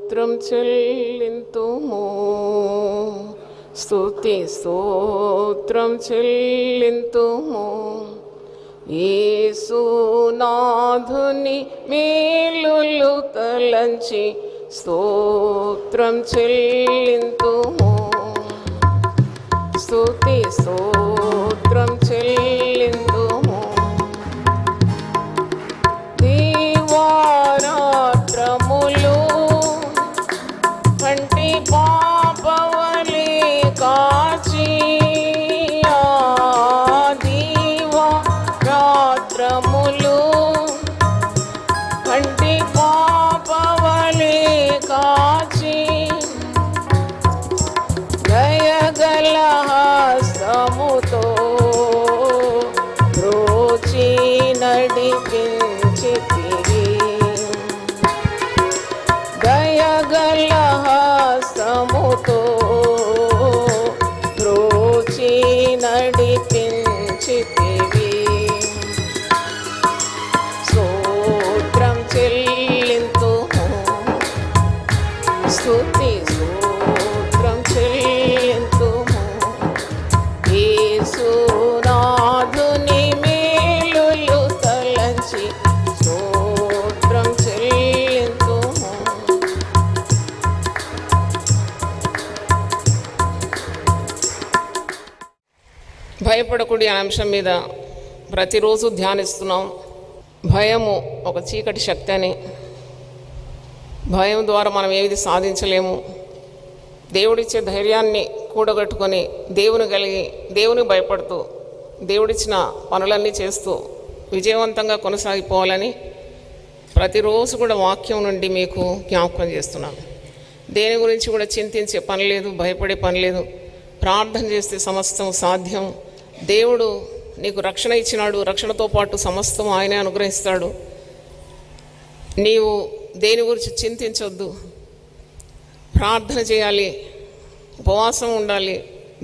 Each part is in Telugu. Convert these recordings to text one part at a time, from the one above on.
స్తోత్రం చెల్లింతుము, స్తుతి స్తోత్రం చెల్లింతుము. యేసునాథుని మేలులు తలంచి స్తోత్రం చెల్లింతుము, స్తుతి స్తోత్రం చెల్లింతుము. దీవారాత్రములు కంటి పాపవలే కాచి, దీవారాత్రములు కంటి పాపవలే కాచి, దయగల హస్తముతో రోచి నడిపించితివి, దయగల హస్తముతో రోచి నడిపించితివి. స్తోత్రం చెల్లింతుము, స్తుతి స్తోత్రం చెల్లింతుము. యేసునాథుని మేలులు తలంచి స్తోత్రం చెల్లింతుము. భయపడకుడి అనే అంశం మీద ప్రతిరోజు ధ్యానిస్తున్నాం. భయము ఒక చీకటి శక్తి అని, భయం ద్వారా మనం ఏది సాధించలేము. దేవుడిచ్చే ధైర్యాన్ని కూడగట్టుకొని దేవుని కలిగి దేవునికి భయపడుతూ దేవుడిచ్చిన పనులన్నీ చేస్తూ విజయవంతంగా కొనసాగిపోవాలని ప్రతిరోజు కూడా వాక్యం నుండి మీకు జ్ఞాపకం చేస్తున్నాను. దేని గురించి కూడా చింతించే పని లేదు, భయపడే పని లేదు. ప్రార్థన చేస్తే సమస్తం సాధ్యం. దేవుడు నీకు రక్షణ ఇచ్చినాడు, రక్షణతో పాటు సమస్తం ఆయనే అనుగ్రహిస్తాడు. నీవు దేని గురించి చింతించొద్దు. ప్రార్థన చేయాలి, ఉపవాసం ఉండాలి,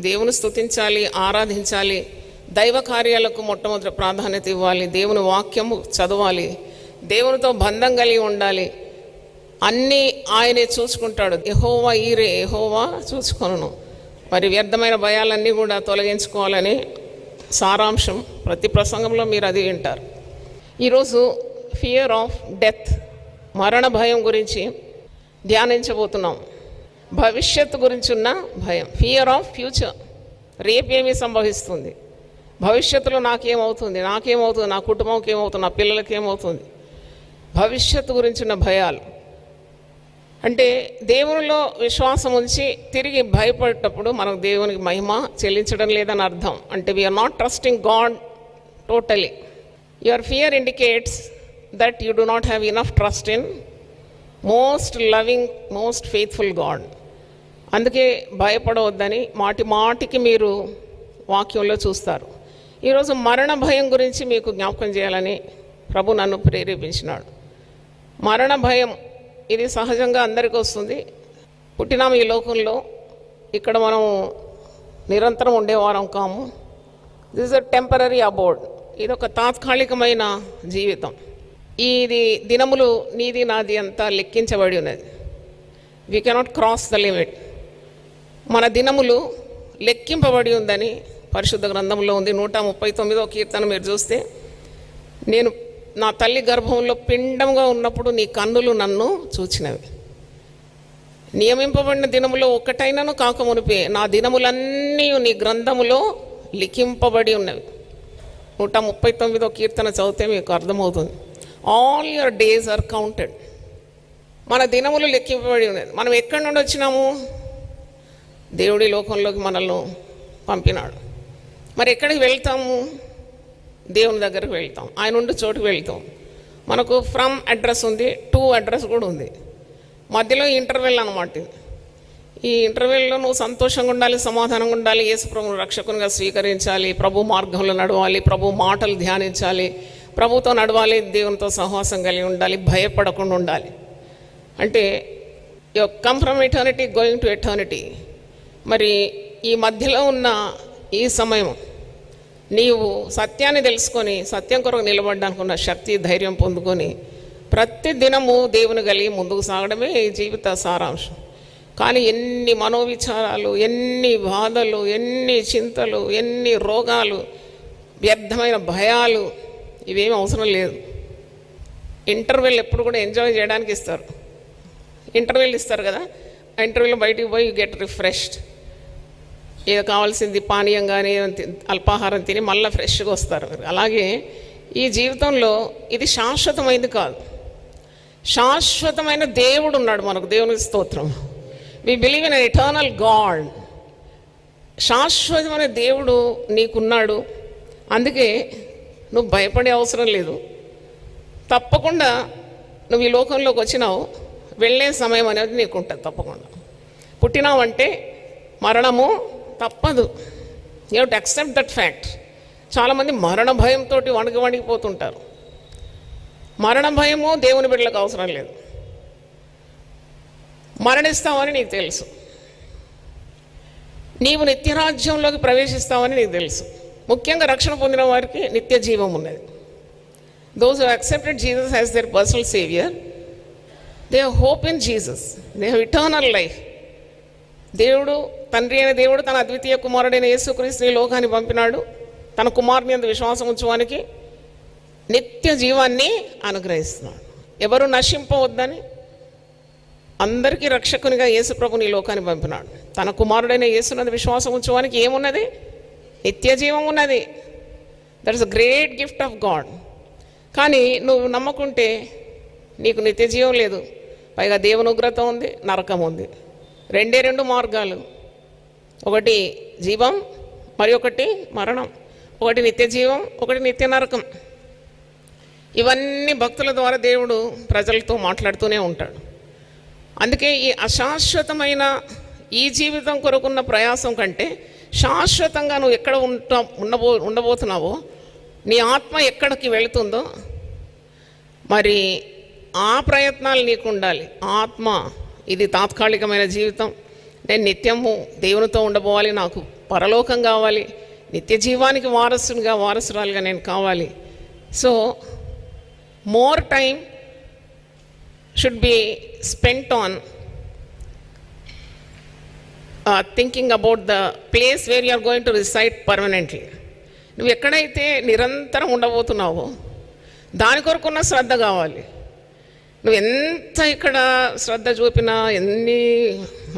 దేవుని స్తుతించాలి, ఆరాధించాలి, దైవ కార్యాలకు మొట్టమొదటి ప్రాధాన్యత ఇవ్వాలి, దేవుని వాక్యము చదవాలి, దేవునితో బంధం కలిగి ఉండాలి. అన్నీ ఆయనే చూసుకుంటాడు. యెహోవా ఈరే, యెహోవా చూసుకొనును. మరి వ్యర్థమైన భయాలన్నీ కూడా తొలగించుకోవాలని సారాంశం. ప్రతి ప్రసంగంలో మీరు అది వింటారు. ఈరోజు ఫియర్ ఆఫ్ డెత్, మరణ భయం గురించి ధ్యానించబోతున్నాం. భవిష్యత్తు గురించి ఉన్న భయం, ఫియర్ ఆఫ్ ఫ్యూచర్. రేపేమీ సంభవిస్తుంది, భవిష్యత్తులో నాకేమవుతుంది, నా కుటుంబంకి ఏమవుతుంది, నా పిల్లలకి ఏమవుతుంది, భవిష్యత్తు గురించి ఉన్న భయాలు. అంటే దేవునిలో విశ్వాసం ఉంచి తిరిగి భయపడేటప్పుడు మనకు దేవునికి మహిమ చెల్లించడం లేదని అర్థం. అంటే we are not trusting God totally. Your fear indicates that you do not have enough trust in most loving, most faithful God. అందుకే భయపడవద్దని మాటి మాటికి మీరు వాక్యంలో చూస్తారు. ఈరోజు మరణ భయం గురించి మీకు జ్ఞాపకం చేయాలని ప్రభు నన్ను ప్రేరేపించినాడు. మరణ భయం ఇది సహజంగా అందరికీ వస్తుంది. పుట్టినాము ఈ లోకంలో, ఇక్కడ మనం నిరంతరం ఉండేవారం కాము. This is a temporary అబోర్డ్. ఇది ఒక తాత్కాలికమైన జీవితం. ఇది దినములు నీది నాది అంతా లెక్కించబడి ఉన్నది. We cannot cross the limit. మన దినములు లెక్కింపబడి ఉందని పరిశుద్ధ గ్రంథంలో ఉంది. 139వ కీర్తన మీరు చూస్తే, నేను నా తల్లి గర్భంలో పిండంగా ఉన్నప్పుడు నీ కన్నులు నన్ను చూచినవి. నియమింపబడిన దినములో ఒక్కటైనను కాకమునిపే నా దినములన్నీ నీ గ్రంథములో లిఖింపబడి ఉన్నవి. 139వ కీర్తన చదివితే మీకు అర్థమవుతుంది. All your days are counted. మన దినములు లెక్కింపబడి ఉన్నది. మనం ఎక్కడి నుండి వచ్చినాము? దేవుడి లోకంలోకి మనల్ని పంపినాడు. మరి ఎక్కడికి వెళ్తాము? దేవుని దగ్గరికి వెళ్తాం, ఆయన ఉండి చోటుకు వెళ్తాం. మనకు ఫ్రమ్ అడ్రస్ ఉంది, టు అడ్రస్ కూడా ఉంది. మధ్యలో ఇంటర్వెల్ అన్నమాట. ఈ ఇంటర్వెల్లో నువ్వు సంతోషంగా ఉండాలి, సమాధానంగా ఉండాలి, యేసు ప్రభువును రక్షకునిగా స్వీకరించాలి, ప్రభు మార్గంలో నడవాలి, ప్రభు మాటలు ధ్యానించాలి, ప్రభుతో నడవాలి, దేవునితో సహవాసం కలిగి ఉండాలి, భయపడకుండా ఉండాలి. అంటే you come from eternity going to eternity. మరి ఈ మధ్యలో ఉన్న ఈ సమయం నీవు సత్యాన్ని తెలుసుకొని సత్యం కొరకు నిలబడడానికి ఉన్న శక్తి, ధైర్యం పొందుకొని ప్రతి దినము దేవుని కలిగి ముందుకు సాగడమే ఈ జీవిత సారాంశం. కానీ ఎన్ని మనోవిచారాలు, ఎన్ని బాధలు, ఎన్ని చింతలు, ఎన్ని రోగాలు, వ్యర్థమైన భయాలు, ఇవేమీ అవసరం లేదు. ఇంటర్వెల్ ఎప్పుడు కూడా ఎంజాయ్ చేయడానికి ఇస్తారు. ఇంటర్వెల్ ఇస్తారు కదా, ఆ ఇంటర్వెల్ బయటికి పోయి గెట్ రిఫ్రెష్డ్, ఏదో కావాల్సింది పానీయం కానీ అల్పాహారం తిని మళ్ళీ ఫ్రెష్గా వస్తారు. అలాగే ఈ జీవితంలో ఇది శాశ్వతమైంది కాదు. శాశ్వతమైన దేవుడు ఉన్నాడు మనకు. దేవునికి స్తోత్రం. We believe in eternal God. శాశ్వతమైన దేవుడు నీకున్నాడు. అందుకే నువ్వు భయపడే అవసరం లేదు. తప్పకుండా నువ్వు ఈ లోకంలోకి వచ్చినావు, వెళ్ళే సమయం అనేది నీకు ఉంటుంది. తప్పకుండా పుట్టినావంటే మరణము తప్పదు. You have to accept that fact. చాలామంది మరణ భయంతో వణికిపోతుంటారు. మరణ భయము దేవుని బిడ్డలకు అవసరం లేదు. మరణిస్తావని నీకు తెలుసు, నీవు నిత్యరాజ్యంలోకి ప్రవేశిస్తావని నీకు తెలుసు. ముఖ్యంగా రక్షణ పొందిన వారికి నిత్య జీవం ఉన్నది. Those who have accepted Jesus as their personal savior, they have hope in Jesus. They have eternal life. దేవుడు, తండ్రి అయిన దేవుడు తన అద్వితీయ కుమారుడైన యేసుక్రీస్తుని లోకాన్ని పంపినాడు. తన కుమారుని యందు విశ్వాసం ఉంచువానికి నిత్య జీవాన్ని అనుగ్రహిస్తున్నాడు. ఎవరు నశింపవద్దని అందరికీ రక్షకునిగా యేసు ప్రభుని లోకాన్ని పంపినాడు. తన కుమారుడైన యేసునందు విశ్వాసం ఉంచువానికి ఏమున్నది? నిత్య జీవం ఉన్నది. That is a great gift of God. కానీ నువ్వు నమ్మకుంటే నీకు నిత్య జీవం లేదు. పైగా దేవుని ఉగ్రత ఉంది, నరకం ఉంది. రెండు మార్గాలు. ఒకటి జీవం, మరి ఒకటి మరణం. ఒకటి నిత్య జీవం, ఒకటి నిత్య నరకం. ఇవన్నీ భక్తుల ద్వారా దేవుడు ప్రజలతో మాట్లాడుతూనే ఉంటాడు. అందుకే ఈ అశాశ్వతమైన ఈ జీవితం కొరకున్న ప్రయాసం కంటే శాశ్వతంగా నువ్వు ఎక్కడ ఉండబోతున్నావో, నీ ఆత్మ ఎక్కడికి వెళుతుందో మరి ఆ ప్రయత్నాలు నీకు ఉండాలి. ఆత్మ ఇది తాత్కాలికమైన జీవితం, నేను నిత్యము దేవునితో ఉండబోవాలి, నాకు పరలోకం కావాలి, నిత్య జీవానికి వారసురాలుగా నేను కావాలి. So more time should be spent on thinking about the place where you are going to reside permanently. నువ్వు ఎక్కడైతే నిరంతరం ఉండబోతున్నావో దాని కొరకున్న శ్రద్ధ కావాలి. నువ్వు ఎంత ఇక్కడ శ్రద్ధ చూపినా, ఎన్ని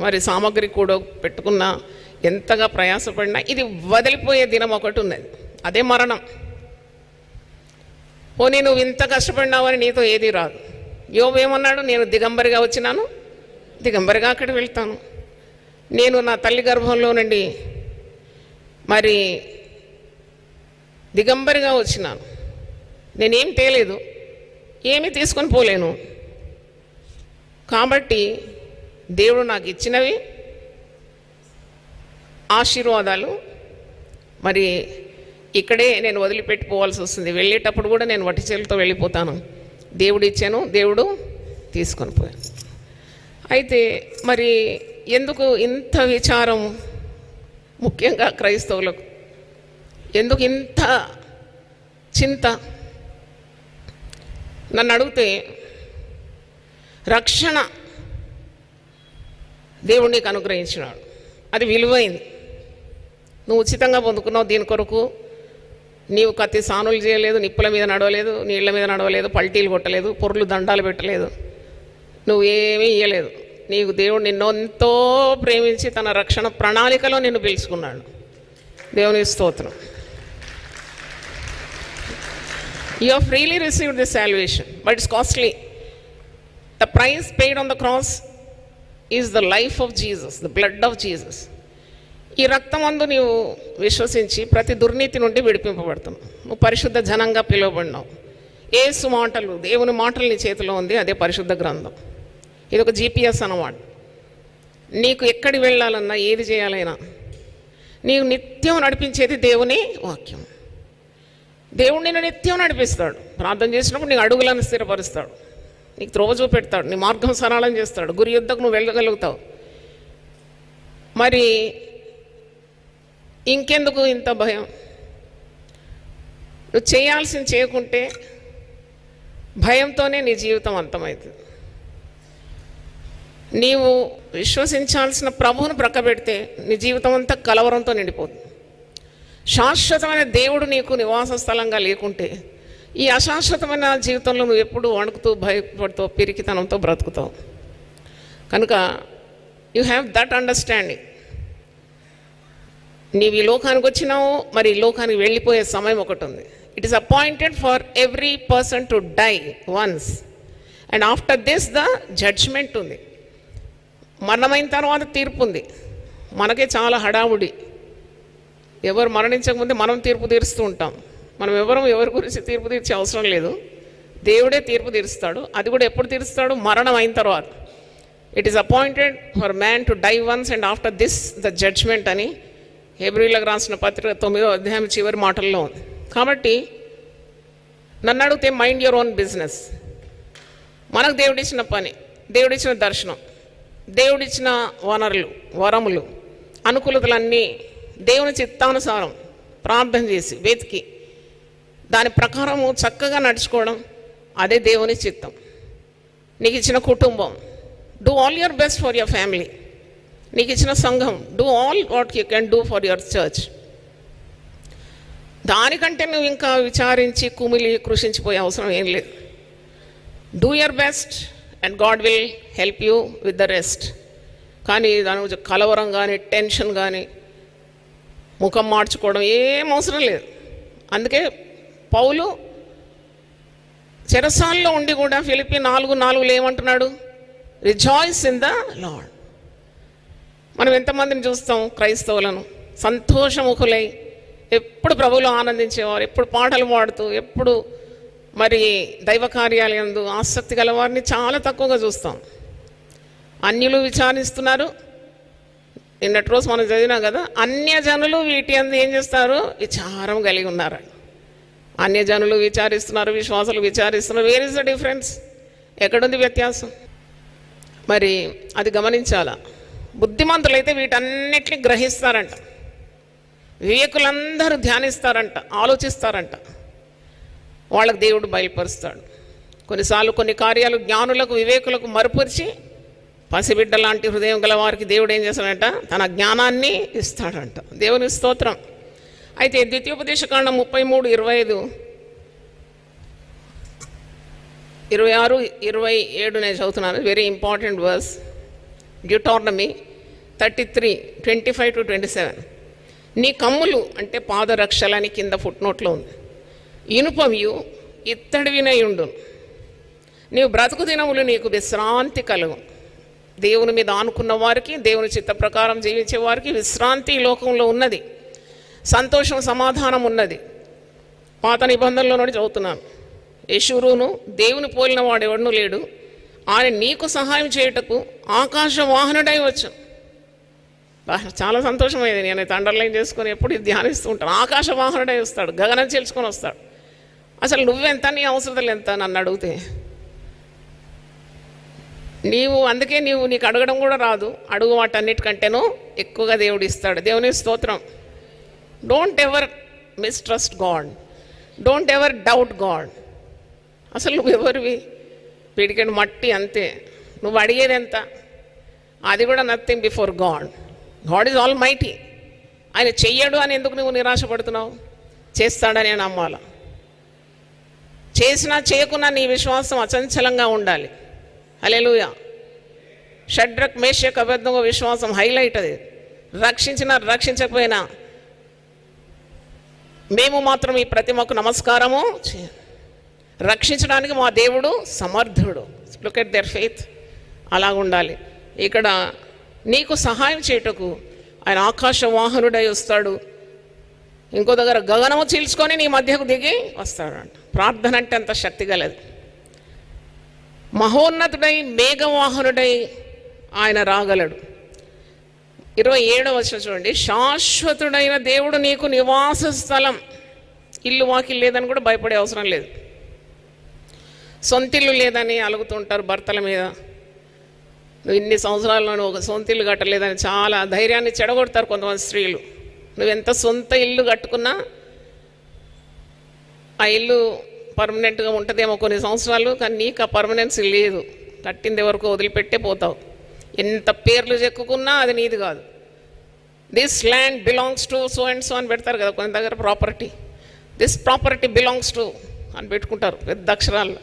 మరి సామాగ్రి కూడా పెట్టుకున్నా, ఎంతగా ప్రయాసపడినా ఇది వదిలిపోయే దినం ఒకటి ఉన్నది, అదే మరణం. పోనీ నువ్వు ఇంత కష్టపడినావని నీతో ఏది రాదు. యోబు ఏమన్నాడు? నేను దిగంబరిగా వచ్చినాను, దిగంబరిగా అక్కడికి వెళ్తాను. నేను నా తల్లి గర్భంలో నుండి మరి దిగంబరిగా వచ్చినాను, నేనేం తేలేదు, ఏమీ తీసుకొని పోలేను. కాబట్టి దేవుడు నాకు ఇచ్చినవి ఆశీర్వాదాలు మరి ఇక్కడే నేను వదిలిపెట్టుకోవాల్సి వస్తుంది. వెళ్ళేటప్పుడు కూడా నేను వట్టి చేతులతో వెళ్ళిపోతాను. దేవుడు ఇచ్చాను, దేవుడు తీసుకొని పోయాను. అయితే మరి ఎందుకు ఇంత విచారం? ముఖ్యంగా క్రైస్తవులకు ఎందుకు ఇంత చింత? నన్ను అడిగితే రక్షణ దేవుడు నీకు అనుగ్రహించినాడు, అది విలువైంది. నువ్వు ఉచితంగా పొందుకున్నావు. దీని కొరకు నీవు కత్తి సానులు చేయలేదు, నిప్పుల మీద నడవలేదు, నీళ్ల మీద నడవలేదు, పల్టీలు కొట్టలేదు, పొర్లు దండాలు పెట్టలేదు, నువ్వేమీ ఇయ్యలేదు. నీకు దేవుడు నిన్ను ఎంతో ప్రేమించి తన రక్షణ ప్రణాళికలో నిన్ను పిలుచుకున్నాడు. దేవుని స్తోత్రం. You have freely received this salvation, but it's costly. The price paid on the cross is the life of Jesus, the blood of Jesus. ఈ రక్తమందు నీవు విశ్వసించి ప్రతి దుర్నీతి నుండి విడిపింపబడుతున్నావు. నువ్వు పరిశుద్ధ జనంగా పిలువబడినావు. యేసు మాటలు, దేవుని మాటలు నీ చేతిలో ఉంది, అదే పరిశుద్ధ గ్రంథం. ఇది ఒక GPS అన్నమాట. నీకు ఎక్కడికి వెళ్ళాలన్నా, ఏది చేయాలైనా నీవు నిత్యం నడిపించేది దేవుని వాక్యం. దేవుడు నిన్ను నిత్యం నడిపిస్తాడు. ప్రార్థన చేసినప్పుడు నీకు అడుగులను స్థిరపరుస్తాడు, నీకు త్రోవ చూపెడతాడు, నీ మార్గం సరళం చేస్తాడు, గురి యుద్ధకు నువ్వు వెళ్ళగలుగుతావు. మరి ఇంకెందుకు ఇంత భయం? నువ్వు చేయాల్సింది చేయకుంటే భయంతోనే నీ జీవితం అంతమవుతుంది. నీవు విశ్వసించాల్సిన ప్రభువును ప్రక్కబెడితే నీ జీవితం అంతా కలవరంతో నిండిపోతుంది. శాశ్వతమైన దేవుడు నీకు నివాస స్థలంగా లేకుంటే ఈ అశాశ్వతమైన జీవితంలో నువ్వు ఎప్పుడు వణుకుతూ భయపడుతూ పిరికితనంతో బ్రతుకుతావు. కనుక యూ హ్యావ్ దట్ అండర్స్టాండింగ్. నీవు ఈ లోకానికి వచ్చినావు, మరి ఈ లోకానికి వెళ్ళిపోయే సమయం ఒకటి ఉంది. It is appointed for every person to die once and after this the judgment ఉంది. మరణమైన తర్వాత తీర్పు ఉంది. మనకే చాలా హడావుడి. ఎవరు మరణించకముందే మనం తీర్పు తీరుస్తూ ఉంటాం. మనం ఎవరి గురించి తీర్పు తీర్చే అవసరం లేదు. దేవుడే తీర్పు తీరుస్తాడు. అది కూడా ఎప్పుడు తీరుస్తాడు? మరణం అయిన తర్వాత. It is appointed for man to die once and after this the judgment అని హెబ్రీలకు రాసిన పత్రిక 9వ అధ్యాయం చివరి మాటల్లో ఉంది. కాబట్టి నన్ను అడిగితే మైండ్ యువర్ ఓన్ బిజినెస్. మనకు దేవుడిచ్చిన పని, దేవుడిచ్చిన దర్శనం, దేవుడిచ్చిన వరములు, అనుకూలతలన్నీ దేవుని చిత్తానుసారం ప్రార్థన చేసి వెతికి దాని ప్రకారము చక్కగా నడుచుకోవడం, అదే దేవుని చిత్తం. నీకు ఇచ్చిన కుటుంబం, do all your best for your family. నీకు ఇచ్చిన సంఘం, do all what you can do for your church. దానికంటే నువ్వు ఇంకా విచారించి కుమిలి కృషించిపోయే అవసరం ఏం లేదు. Do your best and God will help you with the rest. కానీ దాని కలవరం కానీ టెన్షన్ కానీ ముఖం మార్చుకోవడం ఏం అవసరం లేదు. అందుకే పౌలు చెరసాల్లో ఉండి కూడా ఫిలిప్పీ 4:4 ఏమంటున్నాడు? Rejoice in the lord. మనం ఎంతమందిని చూస్తాం క్రైస్తవులను సంతోషముఖులై ఎప్పుడు ప్రభువులో ఆనందించేవారు, ఎప్పుడు పాటలు పాడుతూ, ఎప్పుడు మరి దైవ కార్యాలయందు ఆసక్తి గల వారిని చాలా తక్కువగా చూస్తాం. అన్యులు విచారిస్తున్నారు. నిన్నటి రోజు మనం చదివినాం కదా, అన్యజనులు వీటి అందు ఏం చేస్తారు? విచారం కలిగి ఉన్నారు. అన్యజనులు విచారిస్తున్నారు, విశ్వాసులు విచారిస్తున్నారు. Where is the difference? ఎక్కడుంది వ్యత్యాసం? మరి అది గమనించాలా. బుద్ధిమంతులైతే వీటన్నిటిని గ్రహిస్తారంట. వివేకులందరూ ధ్యానిస్తారంట, ఆలోచిస్తారంట. వాళ్ళకు దేవుడు బయలుపరుస్తాడు. కొన్నిసార్లు కొన్ని కార్యాలు జ్ఞానులకు వివేకులకు మరుపరిచి పసిబిడ్డ లాంటి హృదయం గల వారికి దేవుడు ఏం చేస్తాడంట? తన జ్ఞానాన్ని ఇస్తాడంట. దేవుని స్తోత్రం. అయితే ద్వితీయోపదేశకాండం 33:25, 26, 27 నేను చదువుతున్నాను. Very important verse. డ్యూటార్నమీ 33:25-27. నీ కమ్ములు అంటే పాదరక్షలని కింద ఫుట్నోట్లో ఉంది. ఇనుపవియు ఇత్తడివినై ఉండు. నీవు బ్రతుకు దినములు నీకు విశ్రాంతి కలుగు. దేవుని మీద ఆనుకున్న వారికి, దేవుని చిత్త ప్రకారం జీవించే వారికి విశ్రాంతి ఈ లోకంలో ఉన్నది. సంతోషం, సమాధానం ఉన్నది. పాత నిబంధనలో నుండి చదువుతున్నాను. యెషూరును దేవుని పోలిన వాడు ఎవడనూ లేడు. ఆయన నీకు సహాయం చేయుటకు ఆకాశ వాహనుడై వచ్చు. చాలా సంతోషమైంది. నేనైతే అండర్లైన్ చేసుకొని ఎప్పుడు ఇది ధ్యానిస్తూ ఉంటాను. ఆకాశ వాహనుడై వస్తాడు, గగనం చేల్చుకొని వస్తాడు. అసలు నువ్వెంత, నీ అవసరాలు ఎంత నన్ను అడిగితే? అందుకే నీకు అడగడం కూడా రాదు. అడుగు వాటన్నిటికంటేనూ ఎక్కువగా దేవుడు ఇస్తాడు. దేవుని స్తోత్రం. Don't ever mistrust God. Don't ever doubt God. అసలు నువ్వు ఎవరివి? పిడికెడు మట్టి అంతే. నువ్వు అడిగేది ఎంత? అది కూడా nothing before God. God is all mighty. ఆయన చెయ్యడు అని ఎందుకు నువ్వు నిరాశపడుతున్నావు? చేస్తాడని నమ్మాల. చేసినా చేయకున్నా నీ విశ్వాసం అచంచలంగా ఉండాలి. హల్లెలూయా. షడ్రక్, మేషక్, అబేద్నెగో విశ్వాసం హైలైట్. అది రక్షించినా రక్షించకపోయినా మేము మాత్రం ఈ ప్రతిమకు నమస్కారము రక్షించడానికి మా దేవుడు సమర్థుడు. Look at their faith. అలాగ ఉండాలి. ఇక్కడ నీకు సహాయం చేయుటకు ఆయన ఆకాశ వాహనుడై వస్తాడు. ఇంకో దగ్గర గగనము చీల్చుకొని నీ మధ్యకు దిగి వస్తాడంట. ప్రార్థన అంటే అంత శక్తి గలది. మహోన్నతుడై మేఘవాహనుడై ఆయన రాగలడు. 27వ వచనం చూడండి. శాశ్వతుడైన దేవుడు నీకు నివాస స్థలం. ఇల్లు వాకిలు లేదని కూడా భయపడే అవసరం లేదు. సొంతిల్లు లేదని అలుగుతుంటారు భర్తల మీద. నువ్వు ఇన్ని సంవత్సరాల్లో ఒక సొంత ఇల్లు కట్టలేదని చాలా ధైర్యాన్ని చెడగొడతారు కొంతమంది స్త్రీలు. నువ్వెంత సొంత ఇల్లు కట్టుకున్నా ఆ ఇల్లు పర్మనెంట్గా ఉంటుందేమో కొన్ని సంవత్సరాలు, కానీ నీకు ఆ పర్మనెన్సీ లేదు. కట్టింది వరకు వదిలిపెట్టే పోతావు. ఎంత పేర్లు చెక్కుకున్నా అది నీది కాదు. This land belongs to so and so అని పెడతారు కదా కొన్ని దగ్గర property. This property belongs to అని పెట్టుకుంటారు పెద్ద అక్షరాలు.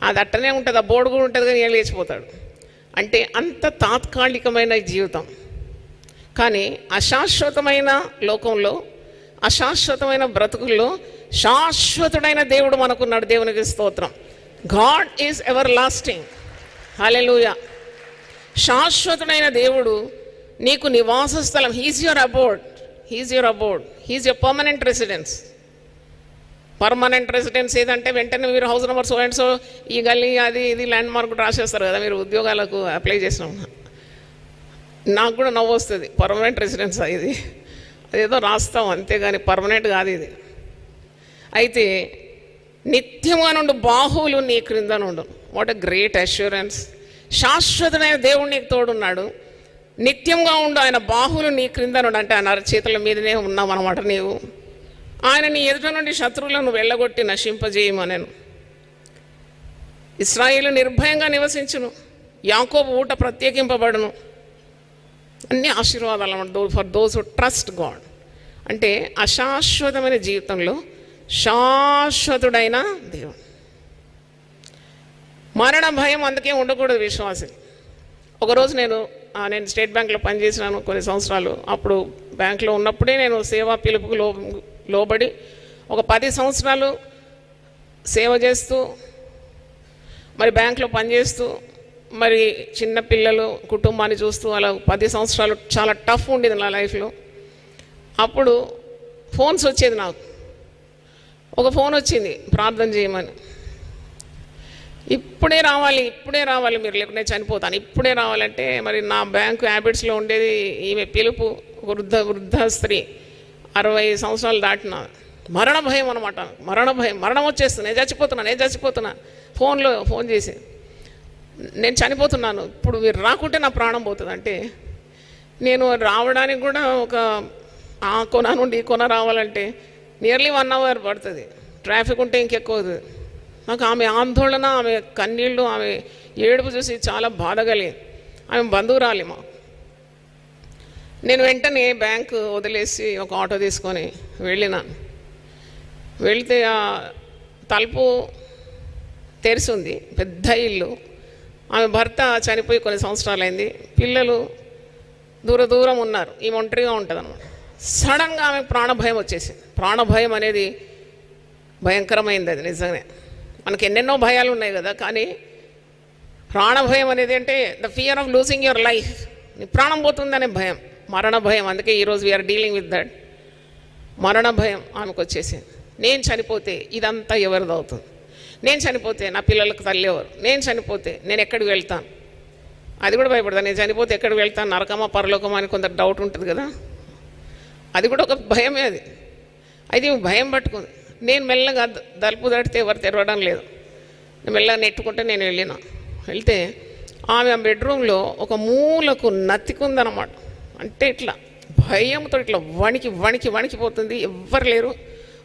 అది అట్టనే ఉంటుంది, ఆ బోర్డు కూడా ఉంటుంది, కానీ ఏం లేచిపోతాడు. అంటే అంత తాత్కాలికమైన జీవితం. కానీ అశాశ్వతమైన లోకంలో, అశాశ్వతమైన బ్రతుకుల్లో శాశ్వతుడైన దేవుడు మనకున్నాడు. దేవునికి స్తోత్రం. God is everlasting. హల్లెలూయా. శాశ్వతుడైన దేవుడు నీకు నివాస స్థలం. He's your abode. He's your abode. He's your permanent residence. Permanent residence ఏదంటే వెంటనే మీరు house number so and so ఈ గల్లీ అది ఇది ల్యాండ్ మార్క్ రాసేస్తారు కదా మీరు ఉద్యోగాలకు అప్లై చేసినాం. నాకు కూడా నవ్వు వస్తుంది. పర్మనెంట్ రెసిడెన్స్ ఇది, అదేదో రాస్తాం అంతేగాని పర్మనెంట్ కాదు ఇది. అయితే నిత్యముగా నుండి బాహువులు నీ క్రింద నుండు. What a great assurance. శాశ్వతమైన దేవుడు నీకు తోడున్నాడు. నిత్యంగా ఉండు ఆయన బాహువులు నీ క్రింద నుండి. అంటే ఆయన చేతుల మీదనే ఉన్నావు అనమాట నీవు. ఆయన నీ ఎదుట నుండి శత్రువులను వెళ్ళగొట్టి నశింపజేయమనెను. ఇశ్రాయేలు నిర్భయంగా నివసించును. యాకోబు ఊట ప్రత్యేకింపబడును. అన్ని ఆశీర్వాదాలు అన్నమాట for those who trust God. అంటే అశాశ్వతమైన జీవితంలో శాశ్వతుడైన దేవుడు. మరణ భయం అందుకే ఉండకూడదు విశ్వాసి. ఒకరోజు నేను స్టేట్ బ్యాంక్లో పనిచేసినాను కొన్ని సంవత్సరాలు. అప్పుడు బ్యాంక్లో ఉన్నప్పుడే నేను సేవా పిలుపుకు లోబడి ఒక 10 సంవత్సరాలు సేవ చేస్తూ మరి బ్యాంక్లో పనిచేస్తూ మరి చిన్న పిల్లలు కుటుంబాన్ని చూస్తూ అలా 10 సంవత్సరాలు చాలా టఫ్ ఉండేది నా లైఫ్లో. అప్పుడు ఫోన్స్ వచ్చేది నాకు. ఒక ఫోన్ వచ్చింది ప్రార్థన చేయమని. ఇప్పుడే రావాలి మీరు లేకుంటే చనిపోతాను, ఇప్పుడే రావాలంటే మరి నా బ్యాంకు హ్యాబిట్స్లో ఉండేది ఈమె పిలుపు. వృద్ధ స్త్రీ 60 సంవత్సరాలు దాటిన. మరణ భయం అనమాట. మరణం వచ్చేస్తుంది. నేను చచ్చిపోతున్నా. ఫోన్ చేసి నేను చనిపోతున్నాను, ఇప్పుడు మీరు రాకుంటే నా ప్రాణం పోతుంది. అంటే నేను రావడానికి కూడా ఒక ఆ కొన నుండి ఈ కొన రావాలంటే నియర్లీ 1 అవర్ పడుతుంది. ట్రాఫిక్ ఉంటే ఇంకెక్కువ అవుతుంది. నాకు ఆమె ఆందోళన, ఆమె కన్నీళ్ళు, ఆమె ఏడుపు చూసి చాలా బాధ కలిగింది. ఆమె బంధువురాలి మా. నేను వెంటనే బ్యాంకు వదిలేసి ఒక ఆటో తీసుకొని వెళ్ళినాను. వెళితే ఆ తలుపు తెరిచి ఉంది. పెద్ద ఇల్లు. ఆమె భర్త చనిపోయి కొన్ని సంవత్సరాలైంది. పిల్లలు దూరం ఉన్నారు. ఈ ఒంటరిగా ఉంటుంది అనమాట. సడన్గా ఆమె ప్రాణభయం వచ్చేసింది. ప్రాణభయం అనేది భయంకరమైంది. అది నిజంగానే మనకి ఎన్నెన్నో భయాలు ఉన్నాయి కదా, కానీ ప్రాణభయం అనేది అంటే the fear of losing your life. నీ ప్రాణం పోతుందనే భయం, మరణ భయం. అందుకే ఈరోజు వీఆర్ డీలింగ్ విత్ దట్. మరణ భయం ఆమెకు వచ్చేసింది. నేను చనిపోతే ఇదంతా ఎవరిది అవుతుంది? నేను చనిపోతే నా పిల్లలకు తల్లి ఎవరు? నేను చనిపోతే నేను ఎక్కడికి వెళ్తాను? అది కూడా భయపడతాను. నేను చనిపోతే ఎక్కడికి వెళ్తాను? నరకమా పరలోకమా అని కొంత డౌట్ ఉంటుంది కదా, అది కూడా ఒక భయమే. అది భయం పట్టుకుంది. నేను మెల్లగా తలుపు దాటితే ఎవరు తెరవడం లేదు. నేను మెల్లగా నెట్టుకుంటే నేను వెళ్తే ఆమె ఆ బెడ్రూమ్లో ఒక మూలకు నత్తికుందనమాట. అంటే ఇట్లా భయంతో ఇట్లా వణికిపోతుంది. ఎవ్వరు లేరు,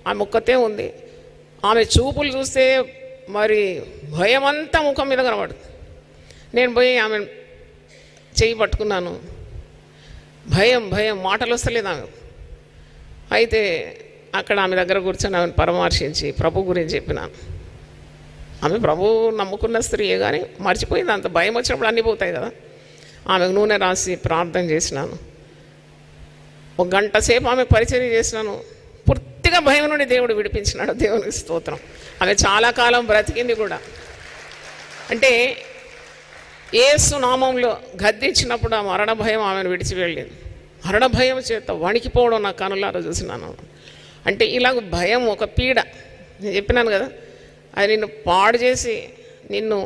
ఆమె ఒక్కతే ఉంది. ఆమె చూపులు చూస్తే మరి భయం అంతా ముఖం మీద కనబడుతుంది. నేను పోయి ఆమె చెయ్యి పట్టుకున్నాను. భయం మాటలు వస్తలేదు ఆమె. అయితే అక్కడ ఆమె దగ్గర కూర్చొని ఆమెను పరామర్శించి ప్రభు గురించి చెప్పినాను. ఆమె ప్రభు నమ్ముకున్న స్త్రీయే, కానీ మర్చిపోయింది. అంత భయం వచ్చినప్పుడు అన్నీ పోతాయి కదా. ఆమెకు నూనె రాసి ప్రార్థన చేసినాను. 1 గంట సేపు ఆమెకు పరిచర్య చేసినాను. పూర్తిగా భయం నుండి దేవుడు విడిపించినాడు. దేవునికి స్తోత్రం. ఆమె చాలా కాలం బ్రతికింది కూడా. అంటే యేసు నామంలో గద్దించినప్పుడు ఆ మరణ భయం ఆమెను విడిచి వెళ్ళింది. మరణ భయం చేత వణికిపోవడం నా కనులారా చూసినాను. అంటే ఇలాగ భయం ఒక పీడ. నేను చెప్పినాను కదా, అది నిన్ను పాడు చేసి నిన్ను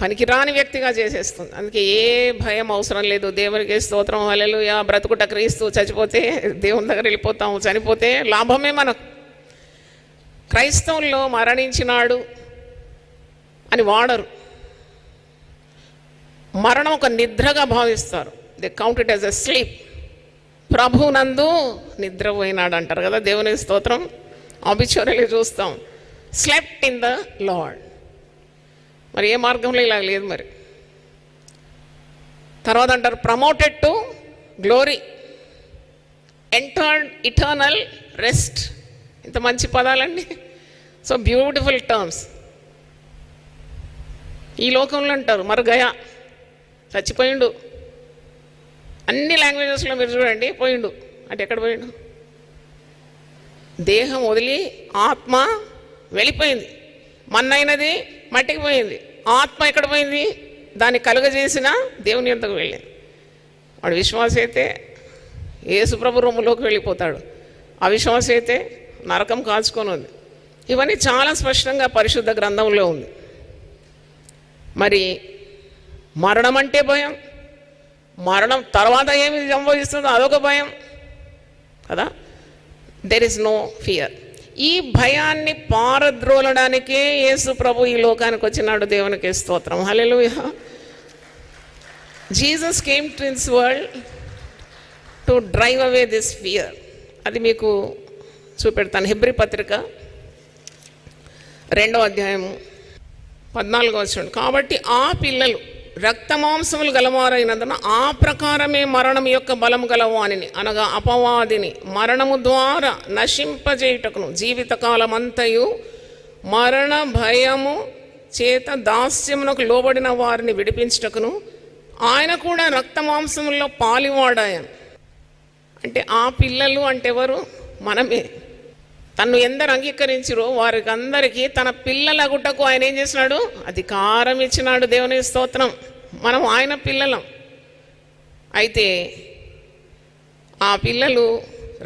పనికిరాని వ్యక్తిగా చేసేస్తుంది. అందుకే ఏ భయం అవసరం లేదు. దేవునికి స్తోత్రం. హల్లెలూయా. బ్రతుకుట క్రీస్తు, చచ్చిపోతే దేవుని దగ్గర వెళ్ళిపోతాము. చనిపోతే లాభమే మనకు. క్రైస్తవుల్లో మరణించినాడు అని వాడరు. మరణం ఒక నిద్రగా భావిస్తారు. They count it as a sleep. ప్రభునందు నిద్రపోయినాడు అంటారు కదా. దేవునికి స్తోత్రం. ఆబిచ్యూరీలు చూస్తాం. Slept in the lord. మరి ఏ మార్గంలో ఇలా లేదు. మరి తర్వాత అంటారు promoted to glory, entered eternal rest. ఇంత మంచి పదాలండి. So beautiful terms. ఈ లోకంలో అంటారు మరి గయా చచ్చిపోయిండు. అన్ని లాంగ్వేజెస్లో మీరు చూడండి పోయిండు అంటే ఎక్కడ పోయిండు? దేహం వదిలి ఆత్మ వెళ్ళిపోయింది. మన్నైనది మట్టికి పోయింది. ఆత్మ ఎక్కడ పోయింది? దాన్ని కలుగజేసిన దేవుని యొద్దకు వెళ్ళింది. వాడు విశ్వాస అయితే యేసుప్రభు రొమ్ములోకి వెళ్ళిపోతాడు, అవిశ్వాస అయితే నరకం కాల్చుకొని ఉంది. ఇవన్నీ చాలా స్పష్టంగా పరిశుద్ధ గ్రంథంలో ఉంది. మరి మరణం అంటే భయం, మరణం తర్వాత ఏమి సంభవిస్తుందో అదొక భయం కదా. There is no fear. ఈ భయాన్ని పారద్రోలడానికే యేసు ప్రభు ఈ లోకానికి వచ్చినాడు. దేవునికి స్తోత్రం, హల్లెలూయా. Jesus came to this world to drive away this fear. అది మీకు చూపెడతాను. హెబ్రీ పత్రిక 2వ అధ్యాయము 14వ వచనం. కాబట్టి ఆ పిల్లలు రక్తమాంసములు గలవారైనందున ఆ ప్రకారమే మరణం యొక్క బలము గలవానిని, అనగా అపవాదిని మరణము ద్వారా నశింపజేయుటకును, జీవితకాలమంతయు మరణ భయము చేత దాస్యమునకు లోబడిన వారిని విడిపించుటకును ఆయన కూడా రక్తమాంసముల్లో పాలివాడాయను. అంటే ఆ పిల్లలు అంటే ఎవరు? మనమే. తను ఎందరు అంగీకరించిరో వారికి అందరికీ తన పిల్లలగుటకు ఆయన ఏం చేసినాడు? అధికారం ఇచ్చినాడు. దేవుని స్తోత్రం. మనం ఆయన పిల్లలం. అయితే ఆ పిల్లలు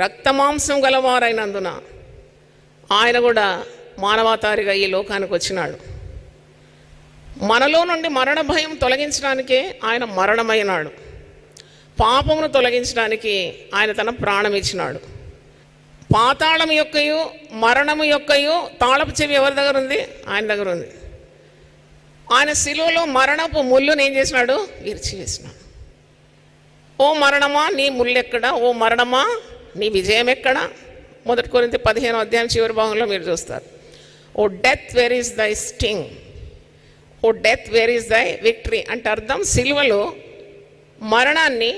రక్తమాంసం గలవారైనందున ఆయన కూడా మానవాతారిగా ఈ లోకానికి వచ్చినాడు. మనలో నుండి మరణ భయం తొలగించడానికే ఆయన మరణమైనాడు. పాపమును తొలగించడానికి ఆయన తన ప్రాణం ఇచ్చినాడు. పాతాళం యొక్కయు మరణము యొక్కయు తాళపు చెవి ఎవరి దగ్గర ఉంది? ఆయన దగ్గర ఉంది. ఆయన శిలువలో మరణపు ముళ్ళుని ఏం చేసినాడు? విరిచివేసినాడు. ఓ మరణమా నీ ముళ్ళు ఎక్కడా? ఓ మరణమా నీ విజయం ఎక్కడా? 1 కొరింథీ 15వ అధ్యాయం చివరి భాగంలో మీరు చూస్తారు. O death where is thy sting, O death where is thy victory అంటే అర్థం శిలువలో మరణాన్ని,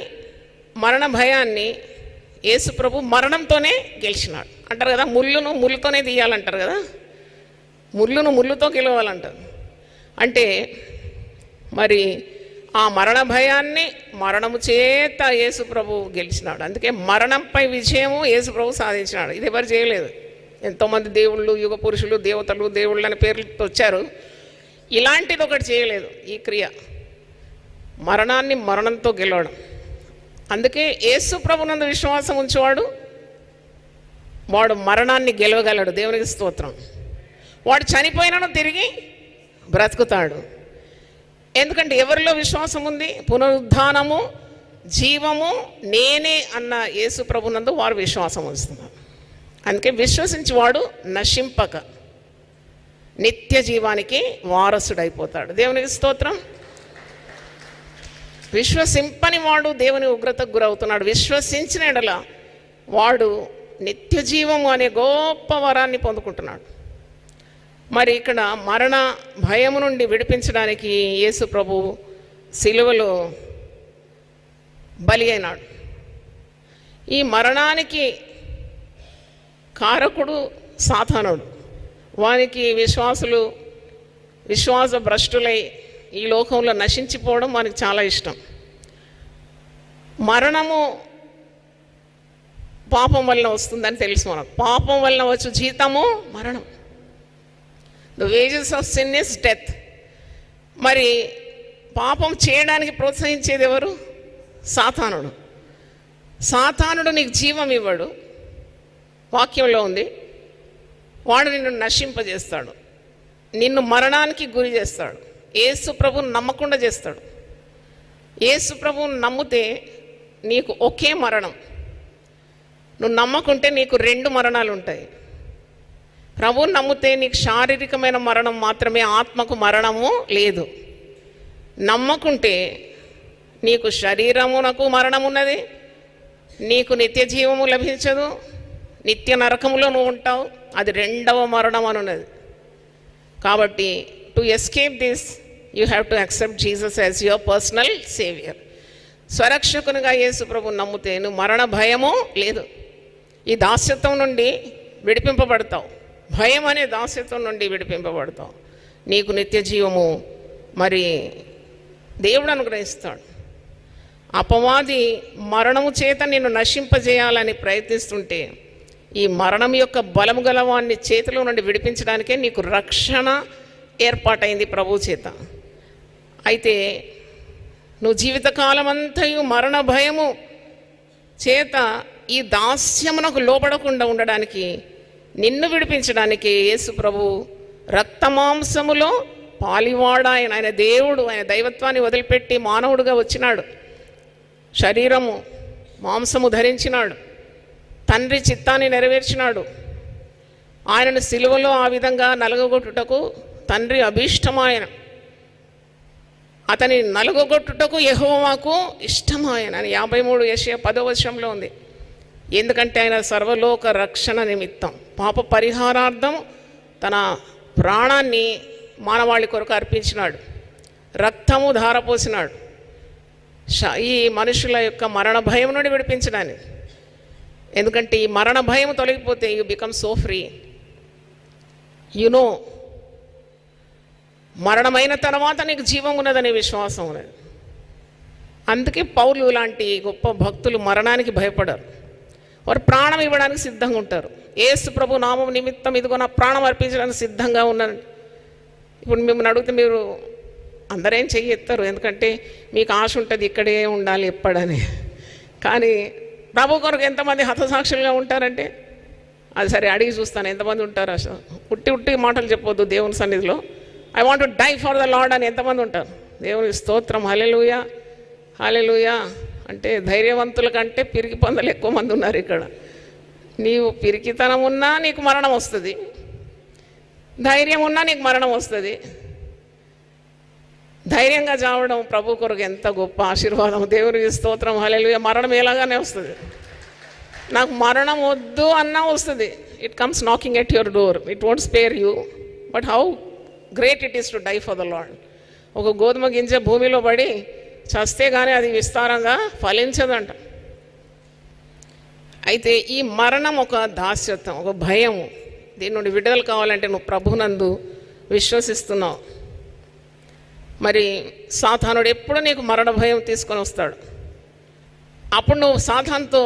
మరణ భయాన్ని యేసు ప్రభు మరణంతోనే గెలిచినాడు అంటారు కదా. ముళ్ళును ముళ్ళుతోనే తీయాలంటారు కదా, ముళ్ళును ముళ్ళుతో గెలవాలంటారు. అంటే మరి ఆ మరణ భయాన్ని మరణము చేత యేసు ప్రభు గెలిచినాడు. అందుకే మరణంపై విజయము యేసు ప్రభు సాధించినాడు. ఇది ఎవరు చేయలేదు. ఎంతోమంది దేవుళ్ళు, యుగ పురుషులు, దేవతలు, దేవుళ్ళు అనే పేర్లతో వచ్చారు. ఇలాంటిది ఒకటి చేయలేదు ఈ క్రియ, మరణాన్ని మరణంతో గెలవడం. అందుకే యేసు ప్రభునందు విశ్వాసం ఉంచేవాడు వాడు మరణాన్ని గెలవగలడు. దేవునికి స్తోత్రం. వాడు చనిపోయినను తిరిగి బ్రతుకుతాడు. ఎందుకంటే ఎవరిలో విశ్వాసం ఉంది? పునరుద్ధానము, జీవము నేనే అన్న యేసు ప్రభునందు వారు విశ్వాసం ఉంచుతున్నారు. అందుకే విశ్వసించేవాడు నశింపక నిత్య జీవానికి వారసుడైపోతాడు. దేవునికి స్తోత్రం. విశ్వసింపని వాడు దేవుని ఉగ్రతకు గురవుతున్నాడు. విశ్వసించిన ఎడల వాడు నిత్య జీవము అనే గొప్ప వరాన్ని పొందుకుంటున్నాడు. మరి ఇక్కడ మరణ భయము నుండి విడిపించడానికి యేసు ప్రభు సిలువలో బలి అయినాడు. ఈ మరణానికి కారకుడు సాతానుడు. వానికి విశ్వాస భ్రష్టులై ఈ లోకంలో నశించిపోవడం మనకు చాలా ఇష్టం. మరణము పాపం వలన వస్తుందని తెలుసు మనకు. పాపం వలన వచ్చు జీతము మరణం. The wages of sin is death. మరి పాపం చేయడానికి ప్రోత్సహించేది ఎవరు? సాతానుడు. సాతానుడు నీకు జీవం ఇవ్వడు, వాక్యంలో ఉంది. వాడు నిన్ను నశింపజేస్తాడు, నిన్ను మరణానికి గురి చేస్తాడు. యేసు ప్రభువుని నమ్మకుండా చేస్తాడు. యేసు ప్రభువుని నమ్మితే నీకు ఒకే మరణం, నువ్వు నమ్మకుంటే నీకు 2 మరణాలు ఉంటాయి. ప్రభువుని నమ్మితే నీకు శారీరకమైన మరణం మాత్రమే, ఆత్మకు మరణము లేదు. నమ్మకుంటే నీకు శరీరమునకు మరణం ఉన్నది, నీకు నిత్య జీవము లభించదు, నిత్య నరకములో నువ్వు ఉంటావు. అది 2వ మరణం అని ఉన్నది. కాబట్టి to escape this you have to accept Jesus as your personal saviour. స్వరక్షకునిగా యేసు ప్రభు నమ్మితే నువ్వు మరణ భయము లేదు. ఈ దాస్యత్వం నుండి విడిపింపబడతావు. భయం అనే దాస్యత్వం నుండి విడిపింపబడతావు. నీకు నిత్య జీవము మరి దేవుడు అనుగ్రహిస్తాడు. అపవాది మరణము చేత నిన్ను నశింపజేయాలని ప్రయత్నిస్తుంటే ఈ మరణం యొక్క బలము గలవాన్ని చేతిలో నుండి విడిపించడానికే నీకు రక్షణ ఏర్పాటైంది ప్రభు చేత. అయితే నువ్వు జీవితకాలం అంతయు మరణ భయము చేత ఈ దాస్యమునకు లోబడకుండా ఉండడానికి, నిన్ను విడిపించడానికి యేసు ప్రభు రక్తమాంసములో పాలివాడ ఆయన దేవుడు. ఆయన దైవత్వాన్ని వదిలిపెట్టి మానవుడుగా వచ్చినాడు. శరీరము మాంసము ధరించినాడు. తండ్రి చిత్తాన్ని నెరవేర్చినాడు. ఆయనను సిలువలో ఆ విధంగా నలగగొట్టుటకు తండ్రి అభీష్టమాయన. అతని నలుగొట్టుటకు యెహోవాకు ఇష్టమాయన అని 53 యెషయా 10వ వచనంలో ఉంది. ఎందుకంటే ఆయన సర్వలోక రక్షణ నిమిత్తం పాప పరిహారార్థం తన ప్రాణాన్ని మానవాళి కొరకు అర్పించినాడు. రక్తము ధారపోసినాడు ఈ మనుషుల యొక్క మరణ భయం నుండి విడిపించడానికి. ఎందుకంటే ఈ మరణ భయం తొలగిపోతే you become so free. You know మరణమైన తర్వాత నీకు జీవం ఉన్నదనే విశ్వాసం ఉన్నది. అందుకే పౌలు లాంటి గొప్ప భక్తులు మరణానికి భయపడరు. వారు ప్రాణం ఇవ్వడానికి సిద్ధంగా ఉంటారు. యేసు ప్రభు నామం నిమిత్తం ఇదిగో నా ప్రాణం అర్పించడానికి సిద్ధంగా ఉన్నాను. ఇప్పుడు మిమ్మల్ని అడిగితే మీరు అందరేం చెయ్యెత్తారు, ఎందుకంటే మీకు ఆశ ఉంటుంది ఇక్కడే ఉండాలి ఎప్పుడని. కానీ ప్రభు కొరకు ఎంతమంది హతసాక్షులుగా ఉంటారంటే అది సరే అడిగి చూస్తాను ఎంతమంది ఉంటారు. అసలు ఉట్టి మాటలు చెప్పొద్దు దేవుని సన్నిధిలో. I want to die for the Lord అని ఎంతమంది ఉంటారు. దేవునికి స్తోత్రం, హల్లెలూయా హల్లెలూయా అంటే ధైర్యవంతుల కంటే పిరికి పందలు ఎక్కువ మంది ఉన్నారు ఇక్కడ. నీవు పిరికితనం ఉన్నా నీకు మరణం వస్తుంది, ధైర్యం ఉన్నా నీకు మరణం వస్తుంది. ధైర్యంగా చావడం ప్రభు కొరకు ఎంత గొప్ప ఆశీర్వాదం. దేవునికి స్తోత్రం, హల్లెలూయా. మరణం ఎలాగానే వస్తుంది. నాకు మరణం వద్దు అన్నా వస్తుంది. It comes knocking at your door. It won't spare you, but how great it is to die for the Lord. ఒక గోధుమ గింజ భూమిలో పడి చస్తే కానీ అది విస్తారంగా ఫలించదంట. అయితే ఈ మరణం ఒక దాస్యత్వం, ఒక భయం. దీని నుండి విడుదల కావాలంటే నువ్వు ప్రభునందు విశ్వసిస్తున్నావు. మరి సాతానుడు ఎప్పుడు నీకు మరణ భయం తీసుకొని వస్తాడు. అప్పుడు నువ్వు సాతానుతో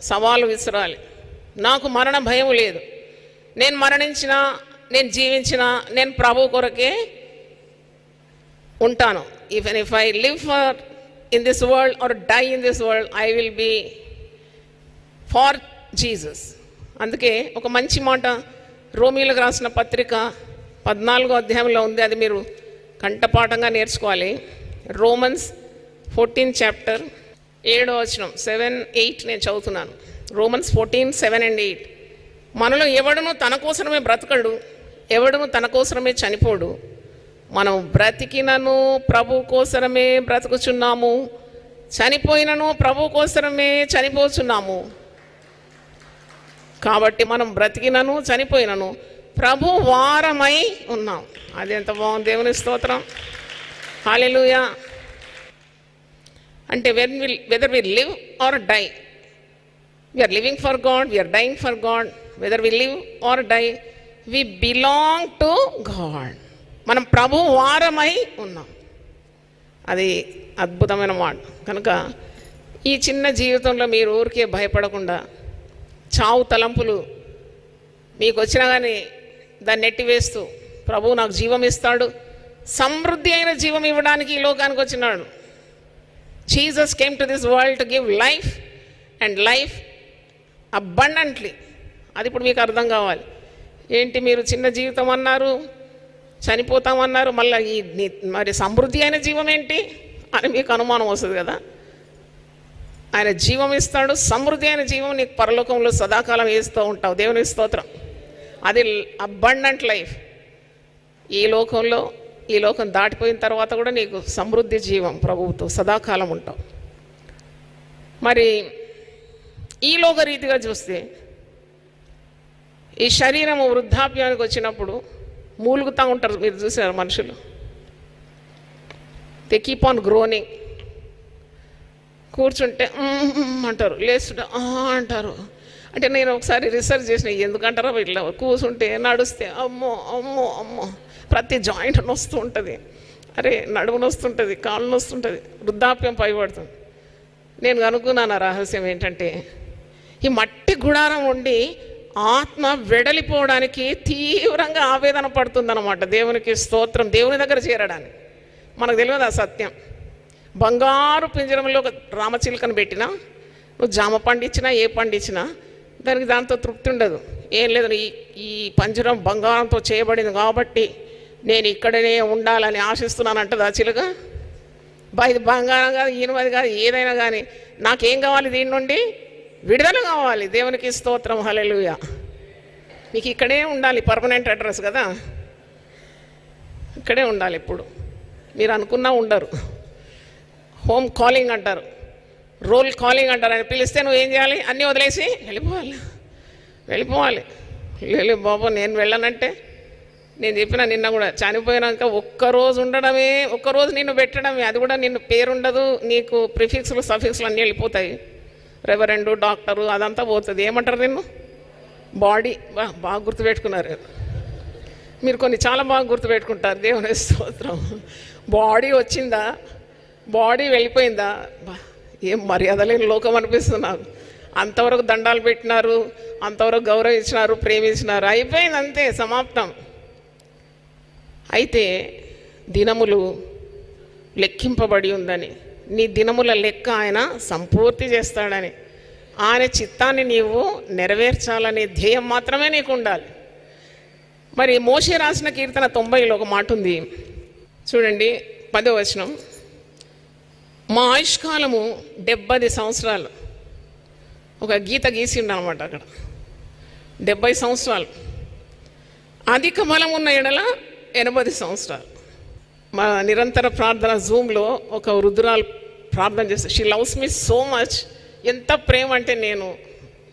సవాలు విసరాలి. నాకు మరణ భయం లేదు, నేను మరణించినా నేను జీవించినా నేను ప్రభు కొరకే ఉంటాను. Even if I live for in this world or die in this world, I will be for Jesus. అందుకే ఒక మంచి మాట రోమీలకు రాసిన పత్రిక 14వ అధ్యాయంలో ఉంది. అది మీరు కంఠపాఠంగా నేర్చుకోవాలి. రోమన్స్ 14 చాప్టర్ 7వ వచనం 7, 8 నేను చదువుతున్నాను. Romans 14, 7 and 8. మనలో ఎవడును తన కోసమే బ్రతకడు, ఎవడును తన కోసమే చనిపోడు. మనం బ్రతికినను ప్రభు కోసమే బ్రతుకుచున్నాము, చనిపోయినను ప్రభు కోసమే చనిపోతున్నాము. కాబట్టి మనం బ్రతికినను చనిపోయినను ప్రభు వారమై ఉన్నాం. అది ఎంత బాగుంది. దేవుని స్తోత్రం, హల్లెలూయా. అంటే whether we live or die, we are living for God, we are dying for God. Whether we live or die, we belong to God. మనం ప్రభు వారమై ఉన్నాం. అది అద్భుతమైన మాట. కనుక ఈ చిన్న జీవితంలో మీరు ఊరికే భయపడకుండా, చావు తలంపులు మీకు వచ్చినా కానీ దాన్ని నెట్టివేస్తూ ప్రభు నాకు జీవం ఇస్తాడు, సమృద్ధి అయిన జీవం ఇవ్వడానికి ఈ లోకానికి వచ్చినాడు. Jesus came to this world to give life and life abundantly. అది ఇప్పుడు మీకు అర్థం కావాలి. ఏంటి మీరు చిన్న జీవితం అన్నారు, చనిపోతామన్నారు, మళ్ళీ మరి సమృద్ధి అయిన జీవం ఏంటి అని మీకు అనుమానం వస్తుంది కదా. ఆయన జీవం ఇస్తాడు, సమృద్ధి అయిన జీవం నీకు పరలోకంలో సదాకాలం వేస్తూ ఉంటావు. దేవుని స్తోత్రం. అది అబండెంట్ లైఫ్. ఈ లోకం దాటిపోయిన తర్వాత కూడా నీకు సమృద్ధి జీవం ప్రభువుతో సదాకాలం ఉంటావు. మరి ఈ లోక రీతిగా చూస్తే ఈ శరీరము వృద్ధాప్యానికి వచ్చినప్పుడు మూలుగుతూ ఉంటారు, మీరు చూసారు మనుషులు. They keep on groaning. కూర్చుంటే అంటారు, లేస్తుంటే అంటారు. అంటే నేను ఒకసారి రీసెర్చ్ చేసిన, ఎందుకంటారా ఇట్లా కూర్చుంటే నడుస్తే అమ్మో అమ్మో అమ్మో ప్రతి జాయింట్ నొస్తూ ఉంటుంది, అరే నడుము నొస్తుంటుంది, కాళ్ళు నొస్తుంటుంది, వృద్ధాప్యం పైబడుతుంది. నేను కనుక్కున్నాను రహస్యం ఏంటంటే, ఈ మట్టి గుడారం ఉండి ఆత్మ వెడలిపోవడానికి తీవ్రంగా ఆవేదన పడుతుందన్నమాట. దేవునికి స్తోత్రం. దేవుని దగ్గర చేరడానికి మనకు తెలియదు ఆ సత్యం. బంగారు పింజరంలో ఒక రామచిలుకను పెట్టినా, నువ్వు జామ పండించినా ఏ పండించినా దానికి దాంతో తృప్తి ఉండదు. ఏం లేదు, ఈ పంజరం బంగారంతో చేయబడింది కాబట్టి నేను ఇక్కడనే ఉండాలని ఆశిస్తున్నానంటది ఆ చిలుక. ఇది బంగారం కాదు, ఈయనది కాదు, ఏదైనా కానీ నాకేం కావాలి, దీని నుండి విడుదల కావాలి. దేవునికి స్తోత్రం. హల్లెలూయా. మీకు ఇక్కడే ఉండాలి, పర్మనెంట్ అడ్రస్ కదా, ఇక్కడే ఉండాలి. ఎప్పుడు మీరు అనుకున్నా ఉండరు. హోమ్ కాలింగ్ అంటారు, రోల్ కాలింగ్ అంటారు. అని పిలిస్తే నువ్వు ఏం చేయాలి, అన్నీ వదిలేసి వెళ్ళిపోవాలి. లేదు బాబు నేను వెళ్ళనంటే, నేను చెప్పిన నిన్న కూడా, చనిపోయినాక ఒక్కరోజు ఉండడమే, ఒక్కరోజు నిన్ను పెట్టడమే, అది కూడా నిన్ను పేరుండదు, నీకు ప్రిఫిక్స్లు సఫిక్స్లు అన్నీ వెళ్ళిపోతాయి. రెవరెండు డాక్టరు అదంతా పోతుంది. ఏమంటారు నిన్ను? బాడీ. బాగా గుర్తుపెట్టుకున్నారు మీరు, కొన్ని చాలా బాగా గుర్తుపెట్టుకుంటారు. దేవుని స్తోత్రం. బాడీ వచ్చిందా, బాడీ వెళ్ళిపోయిందా, ఏం మర్యాద లేని లోకం అనిపిస్తుంది నాకు. అంతవరకు దండాలు పెట్టినారు, అంతవరకు గౌరవించినారు, ప్రేమించినారు, అయిపోయింది అంతే, సమాప్తం. అయితే దినములు లెక్కింపబడి ఉందని, నీ దినముల లెక్క ఆయన సంపూర్తి చేస్తాడని, ఆయన చిత్తాన్ని నీవు నెరవేర్చాలనే ధ్యేయం మాత్రమే నీకు ఉండాలి. మరి మోషే రాసిన కీర్తన 90లో ఒక మాట ఉంది చూడండి, 10వ వచనం. మా ఆయుష్కాలము 70 సంవత్సరాలు. ఒక గీత గీసిండు అనమాట అక్కడ, 70 సంవత్సరాలు. అధిక బలం ఉన్న ఎడల 80 సంవత్సరాలు. మా నిరంతర ప్రార్థన జూమ్లో ఒక వృద్ధురాలు ప్రార్థన చేస్తే, she loves me so much. ఎంత ప్రేమ అంటే, నేను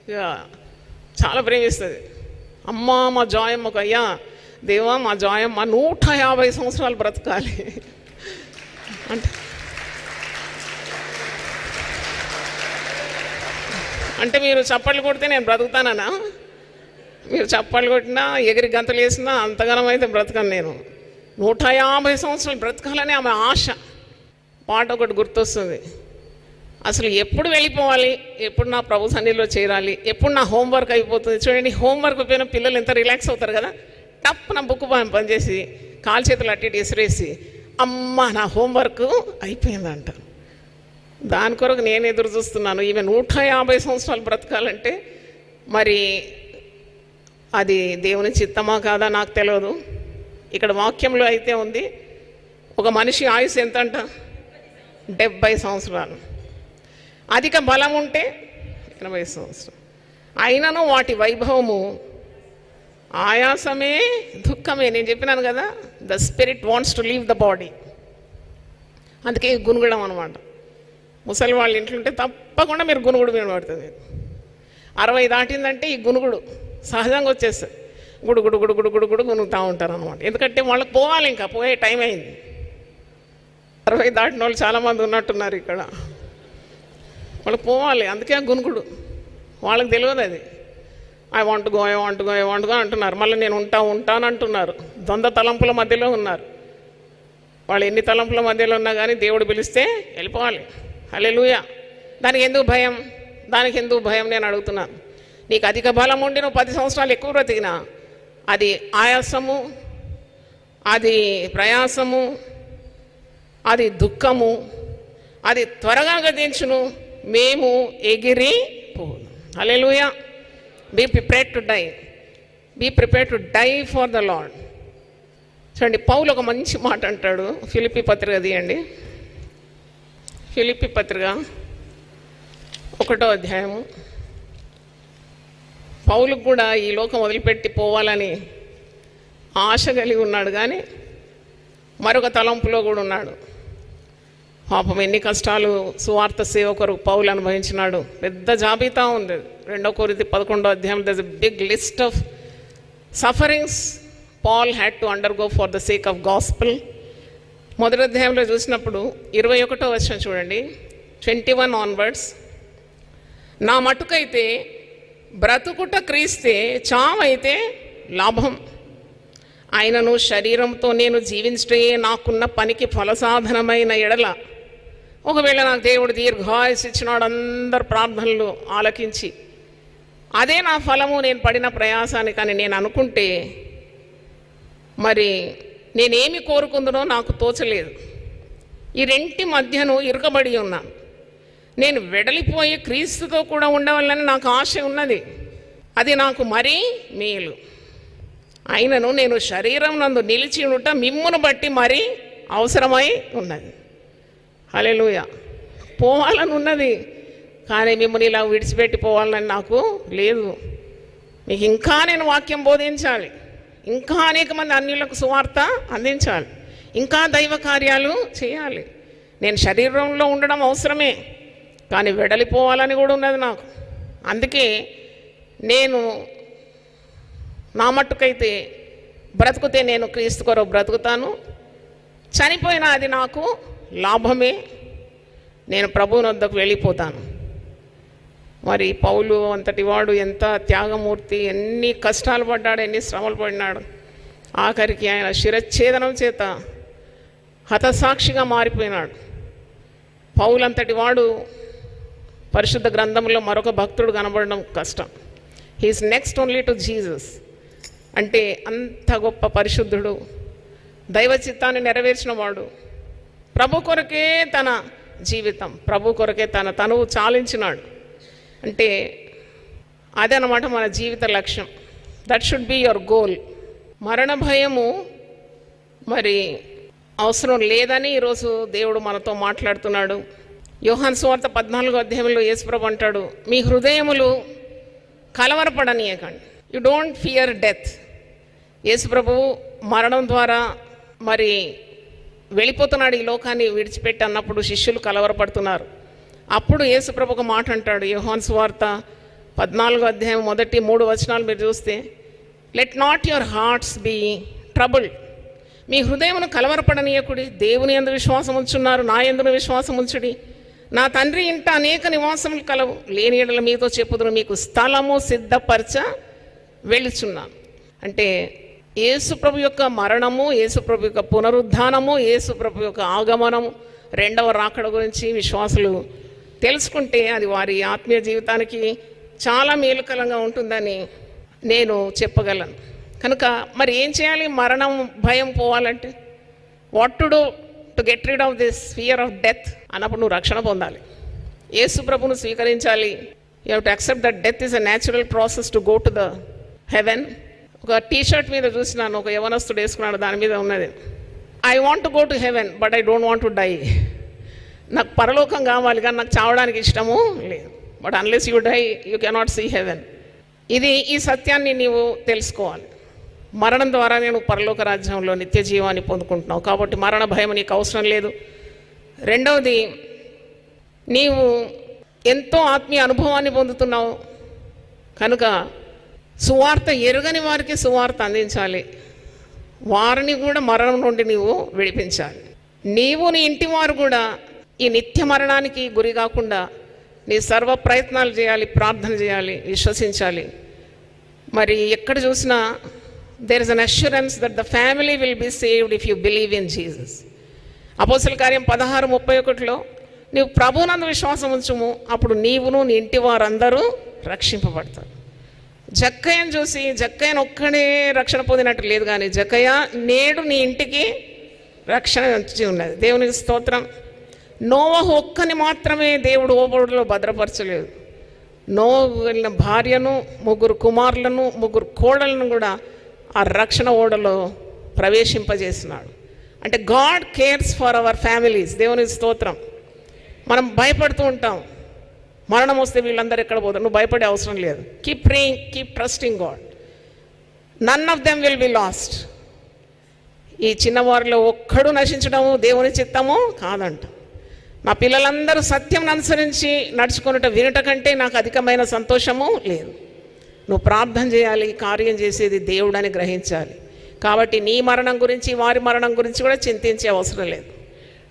ఇక చాలా ప్రేమిస్తుంది. అమ్మ మా జాయమ్మకు, అయ్యా దేవా మా జాయమ్మ 150 సంవత్సరాలు బ్రతకాలి అంటే మీరు చప్పట్లు కొడితే నేను బ్రతుకుతానా? మీరు చప్పట్లు కొట్టినా, ఎగిరి గంతలు వేసినా అంతగానం అయితే బ్రతకను నేను. 150 సంవత్సరాలు బ్రతకాలని ఆమె ఆశ. పాట ఒకటి గుర్తొస్తుంది, అసలు ఎప్పుడు వెళ్ళిపోవాలి, ఎప్పుడు నా ప్రభు సన్నిధిలో చేరాలి, ఎప్పుడు నా హోంవర్క్ అయిపోతుంది. చూడండి, హోంవర్క్ అయిపోయిన పిల్లలు ఎంత రిలాక్స్ అవుతారు కదా. టప్ నా బుక్ పనిచేసి కాలు చేతులు అట్టి విసిరేసి, అమ్మ నా హోంవర్క్ అయిపోయిందంట. దాని కొరకు నేను ఎదురు చూస్తున్నాను. ఈమె 150 సంవత్సరాలు బ్రతకాలంటే మరి అది దేవుని చిత్తమా కాదా నాకు తెలియదు. ఇక్కడ వాక్యంలో అయితే ఉంది, ఒక మనిషి ఆయుష్ ఎంత అంట, 70 సంవత్సరాలు. అధిక బలం ఉంటే 80 సంవత్సరాలు. అయినను వాటి వైభవము ఆయాసమే, దుఃఖమే. నేను చెప్పినాను కదా, the spirit wants to leave the body. అందుకే గునుగడం అనమాట. ముసలి వాళ్ళ ఇంట్లో ఉంటే తప్పకుండా మీరు గునుగుడు వినబడుతుంది. 60 దాటిందంటే ఈ గునుగుడు సహజంగా వచ్చేస్తుంది. గుడుగుడు గుడుగుడు గుడుగుడు గునుగుతూ ఉంటారు అనమాట. ఎందుకంటే వాళ్ళకి పోవాలి, ఇంకా పోయే టైం అయింది. 60 దాటిన వాళ్ళు చాలామంది ఉన్నట్టున్నారు ఇక్కడ. వాళ్ళకి పోవాలి, అందుకే గునుగుడు. వాళ్ళకి తెలియదు అది. ఐ వాంట్ గో అంటున్నారు. మళ్ళీ నేను ఉంటాను అంటున్నారు. ద్వంద్వ తలంపుల మధ్యలో ఉన్నారు వాళ్ళు. ఎన్ని తలంపుల మధ్యలో ఉన్నా కానీ దేవుడు పిలిస్తే వెళ్ళిపోవాలి. హల్లెలూయా. దానికి ఎందుకు భయం నేను అడుగుతున్నాను. నీకు అధిక బలం ఉండి నువ్వు 10 సంవత్సరాలు ఎక్కువ బ్రతికినా అది ఆయాసము, అది ప్రయాసము, అది దుఃఖము, అది త్వరగా గతించును, మేము ఎగిరి పోను. హల్లెలూయా. Be prepared to die for the Lord. చూడండి, పౌలు ఒక మంచి మాట అంటాడు. ఫిలిప్పీ పత్రిక తీయండి. ఫిలిప్పీ పత్రిక 1వ అధ్యాయము. పౌలుకు కూడా ఈ లోకం వదిలిపెట్టి పోవాలని ఆశ కలిగి ఉన్నాడు, కానీ మరొక తలంపులో కూడా ఉన్నాడు. పాపం ఎన్ని కష్టాలు సువార్త సేవకుడు పౌలు అనుభవించినాడు. పెద్ద జాబితా ఉంది. 2 కొరింథీ 11వ అధ్యాయం. There is a big list of sufferings Paul had to undergo for the sake of gospel. మొదటి అధ్యాయంలో చూసినప్పుడు 21వ వచనం చూడండి, 21 ఆన్వర్డ్స్. నా మటుకైతే బ్రతుకుట క్రీస్తే, చావైతే లాభం. ఆయనను శరీరంతో నేను జీవించటే నాకున్న పనికి ఫలసాధనమైన ఎడల, ఒకవేళ నాకు దేవుడు దీర్ఘాయుసు ఇచ్చినాడు, అందరు ప్రార్థనలు ఆలకించి అదే నా ఫలము నేను పడిన ప్రయాసానికి అని నేను అనుకుంటే, మరి నేనేమి కోరుకుందునో నాకు తోచలేదు. ఈ రెంటి మధ్యను ఇరుకబడి ఉన్నాను. నేను వెడలిపోయి క్రీస్తుతో కూడా ఉండవాలని నాకు ఆశ ఉన్నది, అది నాకు మరీ మేలు. అయినను నేను శరీరం నందు నిలిచి ఉండుట మిమ్మును బట్టి మరీ అవసరమై ఉన్నది. హల్లెలూయా. పోవాలని ఉన్నది, కానీ మిమ్మల్ని ఇలా విడిచిపెట్టి పోవాలని నాకు లేదు. మీకు ఇంకా నేను వాక్యం బోధించాలి, ఇంకా అనేక మంది అన్యులకు సువార్త అందించాలి, ఇంకా దైవ కార్యాలు చేయాలి. నేను శరీరంలో ఉండడం అవసరమే, కానీ వెడలిపోవాలని కూడా ఉన్నది నాకు. అందుకే నేను నా మట్టుకైతే బ్రతుకుతే నేను క్రీస్తు కొరకు బ్రతుకుతాను, చనిపోయినా అది నాకు లాభమే, నేను ప్రభువుని వద్దకు వెళ్ళిపోతాను. మరి పౌలు అంతటి వాడు ఎంత త్యాగమూర్తి, ఎన్ని కష్టాలు పడ్డాడు, ఎన్ని శ్రమలు పడినాడు. ఆఖరికి ఆయన శిరచ్ఛేదనం చేత హతసాక్షిగా మారిపోయినాడు. పౌలు అంతటి వాడు పరిశుద్ధ గ్రంథంలో మరొక భక్తుడు కనబడడం కష్టం. He is next only to Jesus. అంటే అంత గొప్ప పరిశుద్ధుడు, దైవ చిత్తాన్ని నెరవేర్చిన వాడు, ప్రభు కొరకే తన జీవితం, ప్రభు కొరకే తన తనువు చాలించినాడు. అంటే అదనమాట మన జీవిత లక్ష్యం. That should be your goal. మరణ భయము మరి అవసరం లేదని ఈరోజు దేవుడు మనతో మాట్లాడుతున్నాడు. యోహాను సువార్త 14వ అధ్యాయంలో యేసుప్రభు అంటాడు, మీ హృదయములు కలవరపడనీయకండి. You don't fear death. యేసుప్రభు మరణం ద్వారా మరి వెళ్ళిపోతున్నాడు, ఈ లోకాన్ని విడిచిపెట్టి అన్నప్పుడు శిష్యులు కలవరపడుతున్నారు. అప్పుడు యేసుప్రభు ఒక మాట అంటాడు. యోహాను సువార్త 14వ అధ్యాయం మొదటి 3 వచనాలు మీరు చూస్తే, let not your hearts be troubled. మీ హృదయమును కలవరపడనీయకుడి. దేవుని యందు విశ్వాసం ఉంచున్నారు, నా యందును విశ్వాసం ఉంచుడి. నా తండ్రి ఇంట అనేక నివాసములు కలవు, లేని యెడల మీతో చెప్పుదును, మీకు స్థలము సిద్ధపరచ వెళ్ళుచున్నాను. అంటే యేసుప్రభు యొక్క మరణము, యేసుప్రభు యొక్క పునరుద్ధానము, యేసుప్రభు యొక్క ఆగమనము, రెండవ రాకడ గురించి విశ్వాసులు తెలుసుకుంటే అది వారి ఆత్మీయ జీవితానికి చాలా మేలుకరంగా ఉంటుందని నేను చెప్పగలను. కనుక మరి ఏం చేయాలి? మరణం భయం పోవాలంటే what to do to get rid of this fear of death అన్నప్పుడు నువ్వు రక్షణ పొందాలి, యేసు ప్రభును స్వీకరించాలి. You have to accept that death is a natural process to go to the heaven. ఒక టీషర్ట్ మీద చూసినాను, ఒక యవనస్తుడు వేసుకున్నాడు, దాని మీద ఉన్నది, I want to go to heaven but I don't want to die. నాకు పరలోకం కావాలి కానీ నాకు చావడానికి ఇష్టము లేదు. But unless you die you cannot see heaven. ఈ సత్యాన్ని నీవు తెలుసుకోవాలి. మరణం ద్వారా నేను పరలోక రాజ్యంలో నిత్య జీవాన్ని పొందుకుంటున్నావు, కాబట్టి మరణ భయం నీకు అవసరం లేదు. రెండవది, నీవు ఎంతో ఆత్మీయ అనుభవాన్ని పొందుతున్నావు కనుక సువార్త ఎరుగని వారికి సువార్త అందించాలి, వారిని కూడా మరణం నుండి నీవు విడిపించాలి. నీవు నీ ఇంటి వారు కూడా ఈ నిత్య మరణానికి గురి కాకుండా నీ సర్వ ప్రయత్నాలు చేయాలి, ప్రార్థన చేయాలి, విశ్వసించాలి. మరి ఎక్కడ చూసినా there is an assurance that the family will be saved if you believe in Jesus. అపోస్తల కార్యం 16:31లో నీవు ప్రభువునందు విశ్వాసం ఉంచుము, అప్పుడు నీవును నీ ఇంటి వారందరూ రక్షింపబడతారు. జక్కయ్యను చూసి జక్కయ్యను ఒక్కడే రక్షణ పొందినట్టు లేదు, కానీ జక్కయ్య నేడు నీ ఇంటికి రక్షణ వచ్చి ఉన్నది. దేవునికి స్తోత్రం. నోవహు ఒక్కని మాత్రమే దేవుడు ఓబడులో భద్రపరచలేదు. నోవహు వెళ్ళిన భార్యను, 3 కుమారులను, 3 కోడలను కూడా ఆ రక్షణ ఓడలో ప్రవేశింపజేసినాడు. అంటే God cares for our families. దేవునికి స్తోత్రం. మనం భయపడుతూ ఉంటాం, మరణం వస్తే వీళ్ళందరూ ఎక్కడ పోతారు. నువ్వు భయపడే అవసరం లేదు. Keep praying, keep trusting God. None of them will be lost. ఈ చిన్నవారిలో ఒక్కడు నశించడము దేవుని చిత్తము కాదంట. నా పిల్లలందరూ సత్యం అనుసరించి నడుచుకున్నట వినుట కంటే నాకు అధికమైన సంతోషము లేదు. నువ్వు ప్రార్థన చేయాలి, కార్యం చేసేది దేవుడని గ్రహించాలి. కాబట్టి నీ మరణం గురించి వారి మరణం గురించి కూడా చింతించే అవసరం లేదు.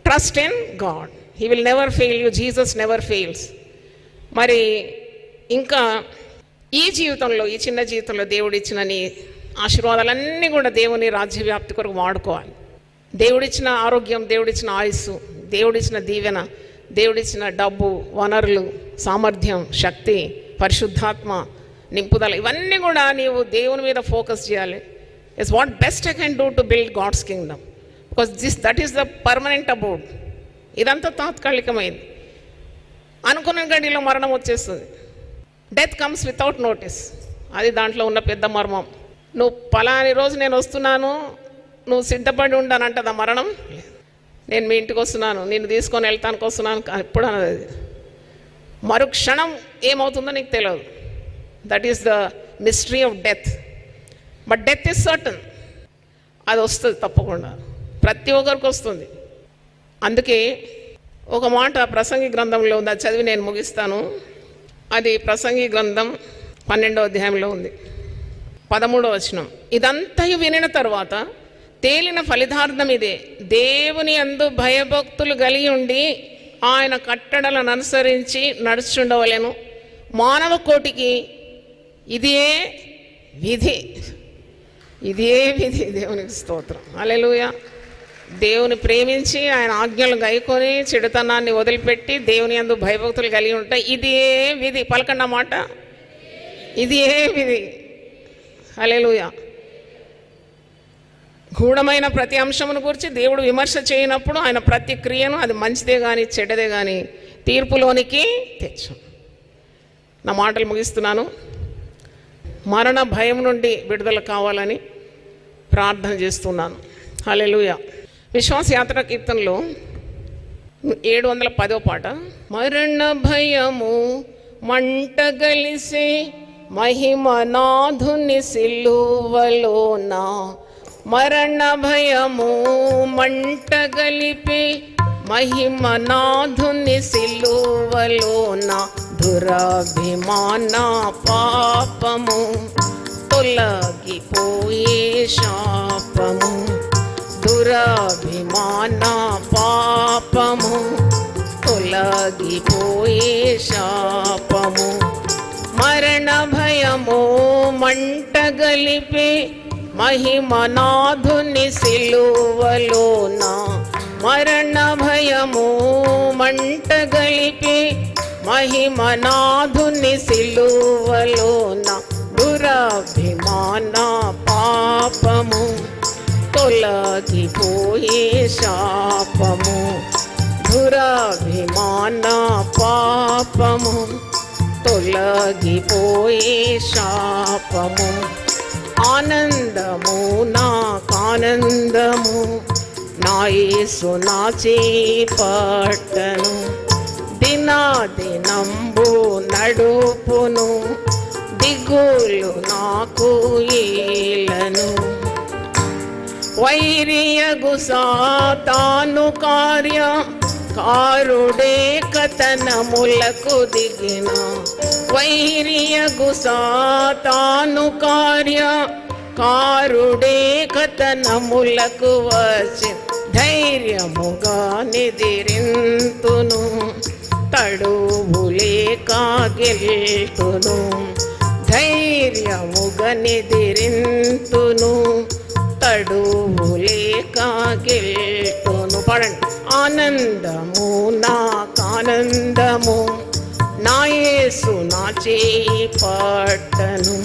Trust in God, he will never fail you, Jesus never fails. మరి ఇంకా ఈ జీవితంలో, ఈ చిన్న జీవితంలో దేవుడిచ్చిన నీ ఆశీర్వాదాలన్నీ కూడా దేవుని రాజ్య వ్యాప్తి కొరకు వాడుకోవాలి. దేవుడిచ్చిన ఆరోగ్యం, దేవుడిచ్చిన ఆయుస్సు, దేవుడిచ్చిన దీవెన, దేవుడిచ్చిన డబ్బు, వనరులు, సామర్థ్యం, శక్తి, పరిశుద్ధాత్మ నింపుదల, ఇవన్నీ కూడా నీవు దేవుని మీద ఫోకస్ చేయాలి. It's what best I can do to build God's kingdom, because that is the permanent about. ఇదంతా తాత్కాలికమైంది. అనుకున్న గడిలో మరణం వచ్చేస్తుంది. Death comes without notice. అది దాంట్లో ఉన్న పెద్ద మర్మం. నువ్వు పలాని రోజు నేను వస్తున్నాను, నువ్వు సిద్ధపడి ఉండానంటదా మరణం. నేను మీ ఇంటికి వస్తున్నాను, నిన్ను తీసుకొని వెళ్తానికి వస్తున్నాను, ఎప్పుడు అన్నది. మరుక్షణం ఏమవుతుందో నీకు తెలియదు. That is the mystery of death. But death is certain. అది వస్తుంది తప్పకుండా, ప్రతి ఒక్కరికి వస్తుంది. అందుకే ఒక మాట ప్రసంగి గ్రంథంలో ఉంది, అది చదివి నేను ముగిస్తాను. అది ప్రసంగి గ్రంథం 12వ అధ్యాయంలో ఉంది, 13వ వచనం. ఇదంతయు వినిన తర్వాత తేలిన ఫలితార్థం ఇదే, దేవుని యందు భయభక్తులు కలిగి ఉండి ఆయన కట్టడలను అనుసరించి నడుచుండవలెను. మానవ కోటికి ఇదే విధి, ఇదే విధి. దేవునికి స్తోత్రం, హల్లెలూయా. దేవుని ప్రేమించి ఆయన ఆజ్ఞలు గైకొని చెడుతనాన్ని వదిలిపెట్టి దేవుని యందు భయభక్తులు కలిగి ఉంటాయి. ఇదే విధి. పలకండి మాట, ఇదే విధి. హల్లెలూయా. గూఢమైన ప్రతి అంశమును గురించి దేవుడు విమర్శ చేయనప్పుడు ఆయన ప్రతి క్రియను, అది మంచిదే కానీ చెడ్డదే కానీ, తీర్పులోనికి తెచ్చు. నా మాటలు ముగిస్తున్నాను. మరణ భయం నుండి విడుదల కావాలని ప్రార్థన చేస్తున్నాను. హల్లెలూయా. విశ్వాసయాత్ర కీర్తనలో 710వ పాట. మరణ భయము మంటగలిసే మహిమనాథుని సిలువలోన, మరణ భయము మంటగలిపే మహిమనాథుని సిలువలోన, దురభిమాన పాపము తొలగిపోయే శాపము, దురభిమాన పాపము తొలగిపోయే శాపము. మరణ భయము మంటగలిపే మహిమనాథుని సిలువలోన, మరణ భయము మంటగలిపే మహిమనాథుని సిలువలోన, దురభిమాన పాపము తొలగిపోయే శాపము, దురభిమాన పాపము తొలగిపోయే శాపము. ఆనందము నాకానందము, నా యేసు నా చేపట్టను, దినాదినంబు నడుపును, దిగులు నాకు ఏలను. వైరియగు సాతాను కార్య కారుడే కథనములకు దిగిన, వైరియగు సాతాను కార్య కారుడే కథనములకు వచ్చి, ధైర్యముగా నిదిరింతును, తడువులేక గెల్తును, ధైర్యముగా నిదిరింతును, తడువులేక గెల్తును. పడండి. ఆనందము నాకానందము, నా యేసు నా చేపట్టను,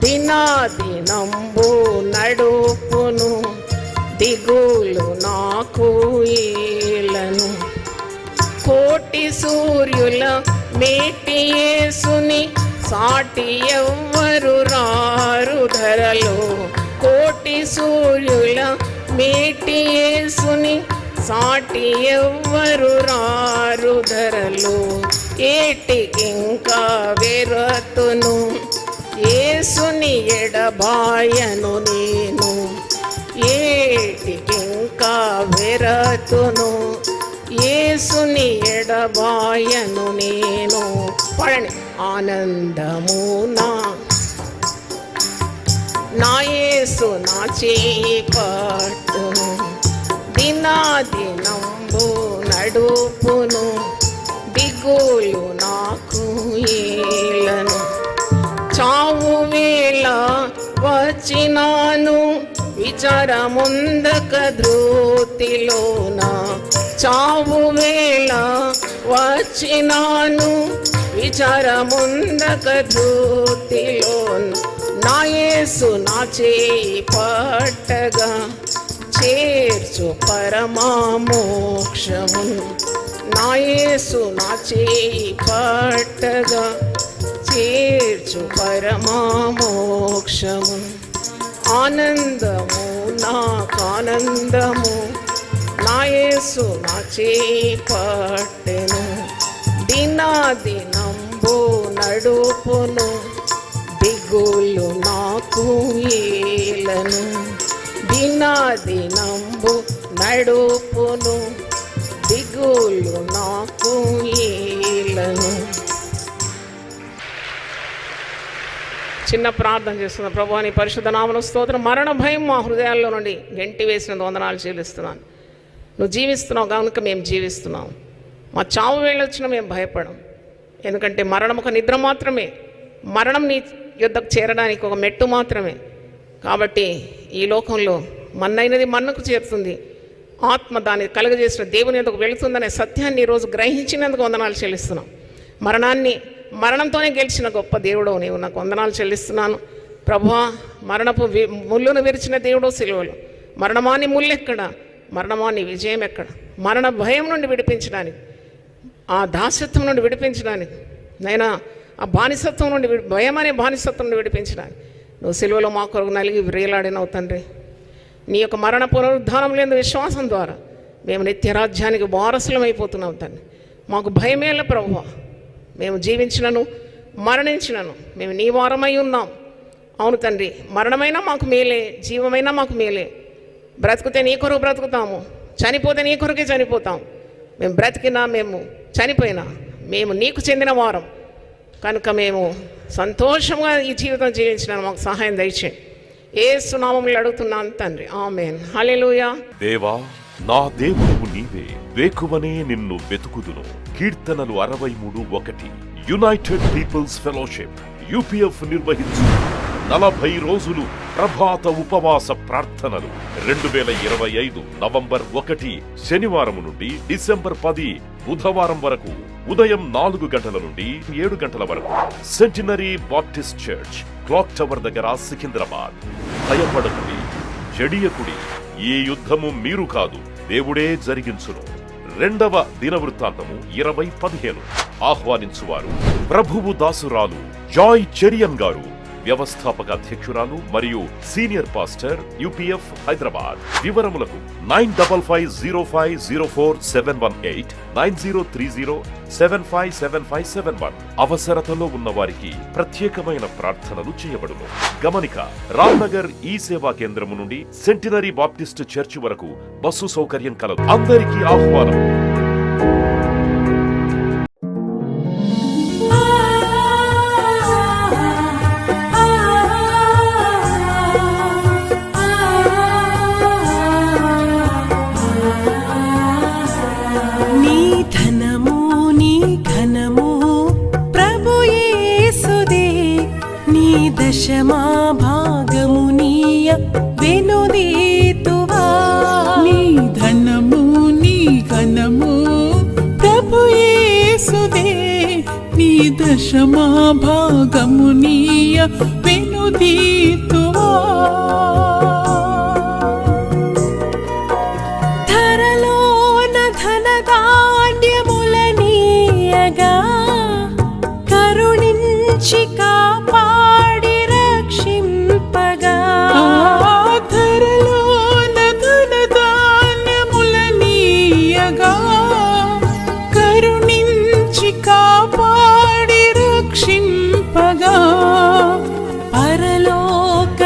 దినాదినంబు నడుపును, దిగులు నాకు ఏలను. కోటి సూర్యుల మేటి యేసుని సాటి ఎవ్వరు రారు ధరలో, కోటి సూర్యుల మేటి యేసుని సాటి ఎవ్వరు రారు ధరలో. ఏటికింకా వెరతును, యేసుని ఎడబాయను నేను, ఏటికింకా వెరతును, యేసుని ఎడబాయను నేను. పడండి. ఆనందము నా యేసు నా చేయి పట్టును, దినాదినంబు నడుపును, దిగులు నాకు ఏలను. చావు వేళ వచ్చినాను విచారముందక ధృతిలోన, చావు వేళ వచ్చినాను విచారముందక ధృతిలోన. నా యేసు నా చేయి పట్టగా చేర్చు పరమామోక్షమును. నా యేసు నా చేయి పట్టగా చేర్చు పరమామోక్షము. ఆనందము నాకానందము, నా యేసు నా చేయి పట్టెను, దినాదినంబు నడుపును, దిగులు నాకు ఏలను. దినాదినంబు నడుపును, దిగులు నాకు ఏలను. చిన్న ప్రార్థన చేస్తున్నా. ప్రభువా నీ పరిశుద్ధ నామమున స్తోత్రం. మరణ భయం మా హృదయాల్లో నుండి గెంటి వేసిన వందనాలు చెల్లిస్తున్నాను. నువ్వు జీవిస్తున్నావు కనుక మేము జీవిస్తున్నాం. మా చావు వేళ వచ్చినా మేము భయపడం. ఎందుకంటే మరణం ఒక నిద్ర మాత్రమే, మరణం నీ యుద్ధకు చేరడానికి ఒక మెట్టు మాత్రమే. కాబట్టి ఈ లోకంలో మన్నైనది మన్నకు చేరుతుంది, ఆత్మ దాన్ని కలుగజేసిన దేవుని ఎందుకు వెళుతుందనే సత్యాన్ని ఈరోజు గ్రహించినందుకు వందనాలు చెల్లిస్తున్నాం. మరణంతోనే గెలిచిన గొప్ప దేవుడు నీవు, నాకు వందనాలు చెల్లిస్తున్నాను. ప్రభువా మరణపు ముళ్ళును విరిచిన దేవుడు సిలువలో, మరణమాని ముళ్ళు ఎక్కడ, మరణమాని విజయం ఎక్కడ? మరణ భయం నుండి విడిపించడానికి, ఆ దాసత్వం నుండి విడిపించడానికి, నైనా ఆ బానిసత్వం నుండి భయం అనే బానిసత్వం నుండి విడిపించడానికి నువ్వు సిలువలో మా కొరకు నలిగి వేలాడినవు తండ్రి. నీ యొక్క మరణ పునరుద్ధానం లేని విశ్వాసం ద్వారా మేము నిత్యరాజ్యానికి వారసులం అయిపోతున్నాం తండ్రి. మాకు భయమేల ప్రభువా, మేము జీవించినను మరణించినను మేము నీ వారమై ఉన్నాం. అవును తండ్రి, మరణమైనా మాకు మేలే, జీవమైనా మాకు మేలే. బ్రతికితే నీ కొరకు బ్రతుకుతాము, చనిపోతే నీ కొరకే చనిపోతాం. మేము బ్రతికినా మేము చనిపోయినా మేము నీకు చెందిన వారం కనుక మేము సంతోషంగా ఈ జీవితం జీవించిన మాకు సహాయం దయచేయండి. యేసు నామములో అడుగుతున్నాను తండ్రి, ఆమేన్. హల్లెలూయా. దేవా నా దేవుడు నీవే, వేకువనే నిన్ను వెతుకుదును. కీర్తనలు 63:1. యునైటెడ్ పీపుల్స్ ఫెలోషిప్ యూపీఎఫ్ నిర్వహించు 40 రోజులు ప్రభాత ఉపవాస ప్రార్థనలు 2025 నవంబర్ 1 శనివారం నుండి డిసెంబర్ 10 బుధవారం వరకు ఉదయం 4 గంటల నుండి 7 గంటల వరకు centenary Baptist church, clock tower దగ్గర, సికింద్రాబాద్. భయపడకుడి, జడియకుడి, ఈ యుద్ధము మీరు కాదు, దేవుడే జరిగించును. 2వ దినవృత్తాంతము 20:15. ఆహ్వానించువారు ప్రభువు దాసురాలు జాయ్ చెరియన్ గారు, వ్యవస్థాపక అధ్యక్షురాలు మరియు సీనియర్ పాస్టర్, యూపీఎఫ్ హైదరాబాద్. వివరములకు 9505047718 9030757571. అవసరతలో ఉన్న వారికి ప్రత్యేకమైన ప్రార్థనలు చేయబడును. గమనిక, రామ్నగర్ ఈ సేవా కేంద్రము నుండి సెంటినరీ బాప్టిస్ట్ చర్చి వరకు బస్సు సౌకర్యం కలదు. అందరికీ ఆహ్వానం. దశమా భాగము నీయ వెనుదీతువా, నీ ధనము నీ ఘనము ప్రభు యేసుదే, నీ దశమా భాగము నీయ వెనుదీతువా. ధరలోన ధనధాన్యములనీయగా కరుణించి కాపాడి రక్షింపగా, ధరలోన ధనధాన్యములనీయగా కరుణించి కాపాడి రక్షింపగా, పరలోక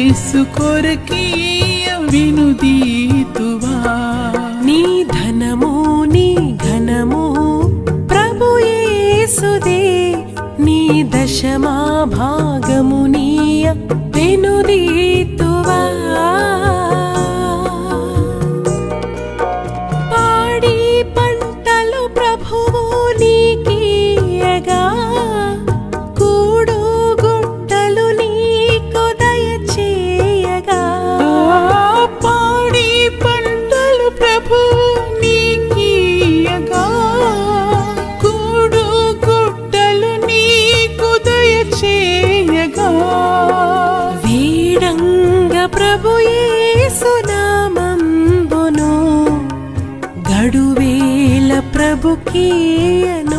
యేసు కొరకీయ వినుదీతువా. నీ ధనము నీ ఘనము ప్రభు యేసుదే, నీ దశమా భాగము నీయ వినుదీతువా. పాడి పంటలు ప్రభువు నీకీయగా, కూడు గుట్టలు నీకు దయచేయగా. పాడి పంటలు ప్రభువు నీకీయగా, కూడు గుట్టలు నీకు దయచేయగా. వీడంగ ప్రభు యేసు నామంబును, గడువేల ప్రభుకీయన